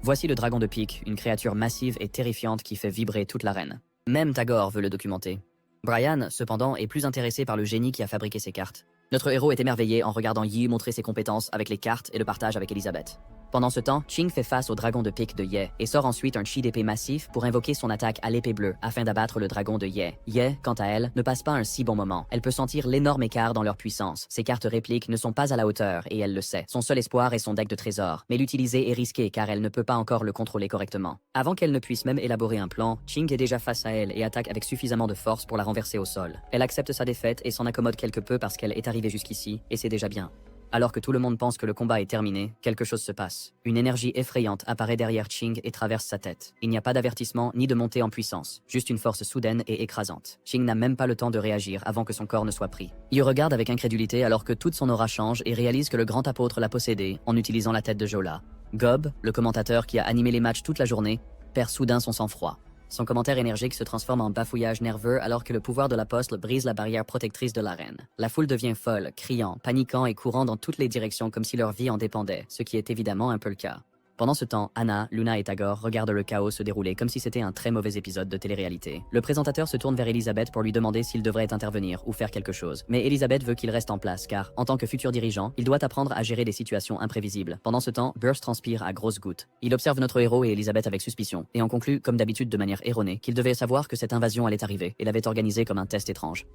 Voici le dragon de pique, une créature massive et terrifiante qui fait vibrer toute l'arène. Même Tagore veut le documenter. Brian, cependant, est plus intéressé par le génie qui a fabriqué ces cartes. Notre héros est émerveillé en regardant Yi montrer ses compétences avec les cartes et le partage avec Elizabeth. Pendant ce temps, Qing fait face au dragon de pique de Ye et sort ensuite un chi d'épée massif pour invoquer son attaque à l'épée bleue afin d'abattre le dragon de Ye. Ye, quant à elle, ne passe pas un si bon moment. Elle peut sentir l'énorme écart dans leur puissance. Ses cartes répliques ne sont pas à la hauteur et elle le sait. Son seul espoir est son deck de trésors, mais l'utiliser est risqué car elle ne peut pas encore le contrôler correctement. Avant qu'elle ne puisse même élaborer un plan, Qing est déjà face à elle et attaque avec suffisamment de force pour la renverser au sol. Elle accepte sa défaite et s'en accommode quelque peu parce qu'elle est arrivée jusqu'ici, et c'est déjà bien. Alors que tout le monde pense que le combat est terminé, quelque chose se passe. Une énergie effrayante apparaît derrière Qing et traverse sa tête. Il n'y a pas d'avertissement ni de montée en puissance, juste une force soudaine et écrasante. Qing n'a même pas le temps de réagir avant que son corps ne soit pris. Il regarde avec incrédulité alors que toute son aura change et réalise que le grand apôtre l'a possédé en utilisant la tête de Jola. Gob, le commentateur qui a animé les matchs toute la journée, perd soudain son sang-froid. Son commentaire énergique se transforme en bafouillage nerveux alors que le pouvoir de l'apostle brise la barrière protectrice de l'arène. La foule devient folle, criant, paniquant et courant dans toutes les directions comme si leur vie en dépendait, ce qui est évidemment un peu le cas. Pendant ce temps, Anna, Luna et Tagore regardent le chaos se dérouler comme si c'était un très mauvais épisode de télé-réalité. Le présentateur se tourne vers Elizabeth pour lui demander s'il devrait intervenir ou faire quelque chose. Mais Elizabeth veut qu'il reste en place car, en tant que futur dirigeant, il doit apprendre à gérer des situations imprévisibles. Pendant ce temps, Burse transpire à grosses gouttes. Il observe notre héros et Elizabeth avec suspicion, et en conclut, comme d'habitude de manière erronée, qu'il devait savoir que cette invasion allait arriver et l'avait organisée comme un test étrange.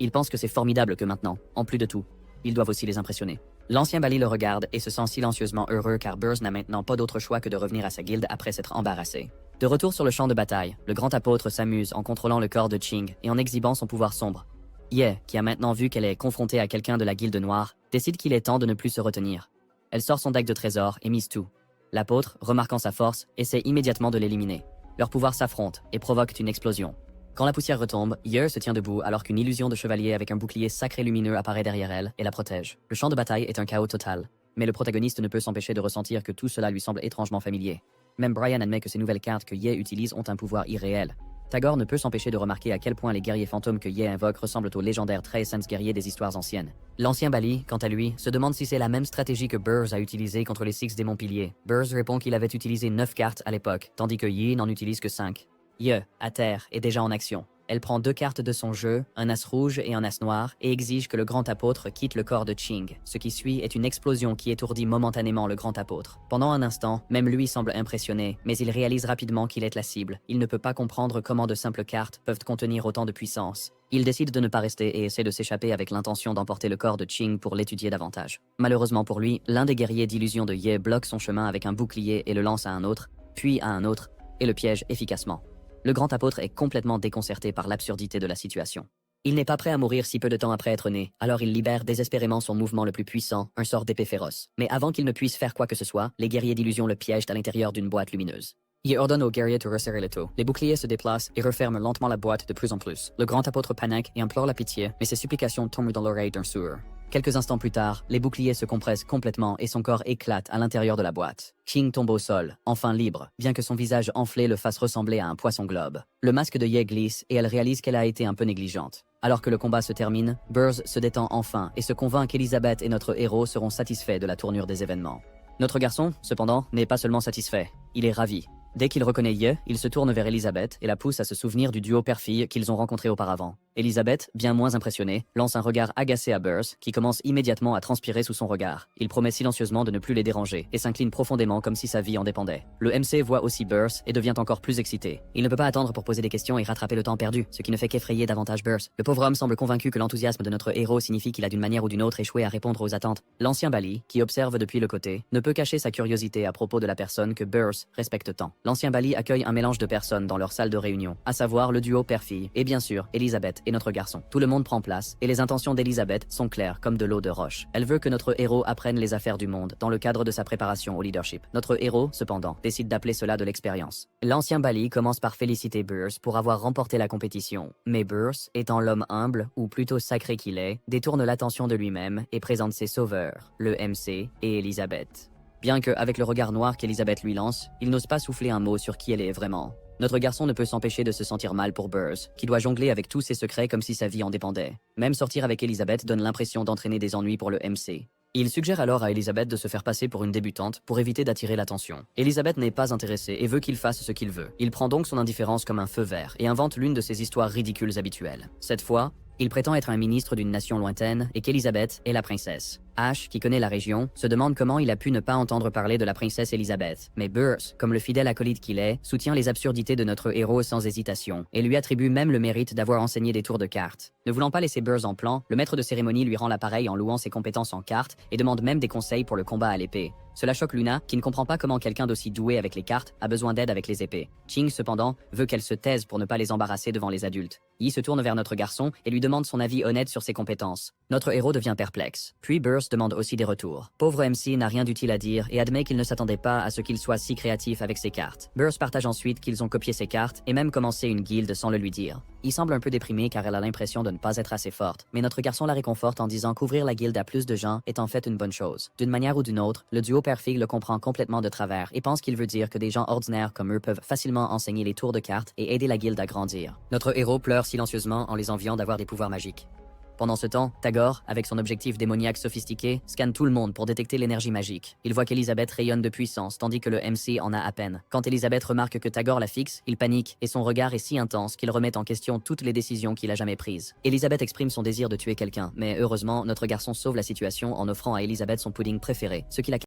Ils pensent que c'est formidable que maintenant, en plus de tout, ils doivent aussi les impressionner. L'ancien Bali le regarde et se sent silencieusement heureux car Burrs n'a maintenant pas d'autre choix que de revenir à sa guilde après s'être embarrassé. De retour sur le champ de bataille, le grand apôtre s'amuse en contrôlant le corps de Ching et en exhibant son pouvoir sombre. Ye, qui a maintenant vu qu'elle est confrontée à quelqu'un de la guilde noire, décide qu'il est temps de ne plus se retenir. Elle sort son deck de trésors et mise tout. L'apôtre, remarquant sa force, essaie immédiatement de l'éliminer. Leurs pouvoirs s'affrontent et provoquent une explosion. Quand la poussière retombe, Ye se tient debout alors qu'une illusion de chevalier avec un bouclier sacré lumineux apparaît derrière elle et la protège. Le champ de bataille est un chaos total, mais le protagoniste ne peut s'empêcher de ressentir que tout cela lui semble étrangement familier. Même Brian admet que ces nouvelles cartes que Ye utilise ont un pouvoir irréel. Tagore ne peut s'empêcher de remarquer à quel point les guerriers fantômes que Ye invoque ressemblent aux légendaires Trey-Sans guerriers des histoires anciennes. L'ancien Bali, quant à lui, se demande si c'est la même stratégie que Burrs a utilisée contre les 6 démons piliers. Burrs répond qu'il avait utilisé 9 cartes à l'époque, tandis que Ye n'en utilise que 5. Ye, à terre, est déjà en action. Elle prend 2 cartes de son jeu, un as rouge et un as noir, et exige que le grand apôtre quitte le corps de Ching. Ce qui suit est une explosion qui étourdit momentanément le grand apôtre. Pendant un instant, même lui semble impressionné, mais il réalise rapidement qu'il est la cible. Il ne peut pas comprendre comment de simples cartes peuvent contenir autant de puissance. Il décide de ne pas rester et essaie de s'échapper avec l'intention d'emporter le corps de Ching pour l'étudier davantage. Malheureusement pour lui, l'un des guerriers d'illusion de Ye bloque son chemin avec un bouclier et le lance à un autre, puis à un autre, et le piège efficacement. Le grand apôtre est complètement déconcerté par l'absurdité de la situation. Il n'est pas prêt à mourir si peu de temps après être né, alors il libère désespérément son mouvement le plus puissant, un sort d'épée féroce. Mais avant qu'il ne puisse faire quoi que ce soit, les guerriers d'illusion le piègent à l'intérieur d'une boîte lumineuse. Il ordonne aux guerriers de resserrer l'étau. Les boucliers se déplacent et referment lentement la boîte de plus en plus. Le grand apôtre panique et implore la pitié, mais ses supplications tombent dans l'oreille d'un sourd. Quelques instants plus tard, les boucliers se compressent complètement et son corps éclate à l'intérieur de la boîte. King tombe au sol, enfin libre, bien que son visage enflé le fasse ressembler à un poisson globe. Le masque de Ye glisse et elle réalise qu'elle a été un peu négligente. Alors que le combat se termine, Burrs se détend enfin et se convainc qu'Elizabeth et notre héros seront satisfaits de la tournure des événements. Notre garçon, cependant, n'est pas seulement satisfait, il est ravi. Dès qu'il reconnaît Ye, il se tourne vers Elizabeth et la pousse à se souvenir du duo père-fille qu'ils ont rencontré auparavant. Elizabeth, bien moins impressionnée, lance un regard agacé à Burrs, qui commence immédiatement à transpirer sous son regard. Il promet silencieusement de ne plus les déranger et s'incline profondément comme si sa vie en dépendait. Le MC voit aussi Burrs et devient encore plus excité. Il ne peut pas attendre pour poser des questions et rattraper le temps perdu, ce qui ne fait qu'effrayer davantage Burrs. Le pauvre homme semble convaincu que l'enthousiasme de notre héros signifie qu'il a d'une manière ou d'une autre échoué à répondre aux attentes. L'ancien Bali, qui observe depuis le côté, ne peut cacher sa curiosité à propos de la personne que Burrs respecte tant. L'ancien Bali accueille un mélange de personnes dans leur salle de réunion, à savoir le duo père-fille et bien sûr Elizabeth et notre garçon. Tout le monde prend place et les intentions d'Elizabeth sont claires comme de l'eau de roche. Elle veut que notre héros apprenne les affaires du monde dans le cadre de sa préparation au leadership. Notre héros, cependant, décide d'appeler cela de l'expérience. L'ancien Bali commence par féliciter Burrs pour avoir remporté la compétition, mais Burrs, étant l'homme humble, ou plutôt sacré qu'il est, détourne l'attention de lui-même et présente ses sauveurs, le MC et Elizabeth. Bien que, avec le regard noir qu'Elizabeth lui lance, il n'ose pas souffler un mot sur qui elle est vraiment. Notre garçon ne peut s'empêcher de se sentir mal pour Burrs, qui doit jongler avec tous ses secrets comme si sa vie en dépendait. Même sortir avec Elizabeth donne l'impression d'entraîner des ennuis pour le MC. Il suggère alors à Elizabeth de se faire passer pour une débutante pour éviter d'attirer l'attention. Elizabeth n'est pas intéressée et veut qu'il fasse ce qu'il veut. Il prend donc son indifférence comme un feu vert et invente l'une de ses histoires ridicules habituelles. Cette fois, il prétend être un ministre d'une nation lointaine et qu'Elizabeth est la princesse. Ash, qui connaît la région, se demande comment il a pu ne pas entendre parler de la princesse Elizabeth. Mais Burrs, comme le fidèle acolyte qu'il est, soutient les absurdités de notre héros sans hésitation, et lui attribue même le mérite d'avoir enseigné des tours de cartes. Ne voulant pas laisser Burrs en plan, le maître de cérémonie lui rend l'appareil en louant ses compétences en cartes et demande même des conseils pour le combat à l'épée. Cela choque Luna, qui ne comprend pas comment quelqu'un d'aussi doué avec les cartes a besoin d'aide avec les épées. Ching, cependant, veut qu'elle se taise pour ne pas les embarrasser devant les adultes. Yi se tourne vers notre garçon et lui demande son avis honnête sur ses compétences. Notre héros devient perplexe. Puis Burrs demande aussi des retours. Pauvre MC n'a rien d'utile à dire et admet qu'il ne s'attendait pas à ce qu'il soit si créatif avec ses cartes. Burrs partage ensuite qu'ils ont copié ses cartes et même commencé une guilde sans le lui dire. Il semble un peu déprimé car elle a l'impression de ne pas être assez forte, mais notre garçon la réconforte en disant qu'ouvrir la guilde à plus de gens est en fait une bonne chose. D'une manière ou d'une autre, le duo père-fille le comprend complètement de travers et pense qu'il veut dire que des gens ordinaires comme eux peuvent facilement enseigner les tours de cartes et aider la guilde à grandir. Notre héros pleure silencieusement en les enviant d'avoir des pouvoirs magiques. Pendant ce temps, Tagore, avec son objectif démoniaque sophistiqué, scanne tout le monde pour détecter l'énergie magique. Il voit qu'Elizabeth rayonne de puissance, tandis que le MC en a à peine. Quand Elizabeth remarque que Tagore la fixe, il panique, et son regard est si intense qu'il remet en question toutes les décisions qu'il a jamais prises. Elizabeth exprime son désir de tuer quelqu'un, mais heureusement, notre garçon sauve la situation en offrant à Elizabeth son pudding préféré, ce qui la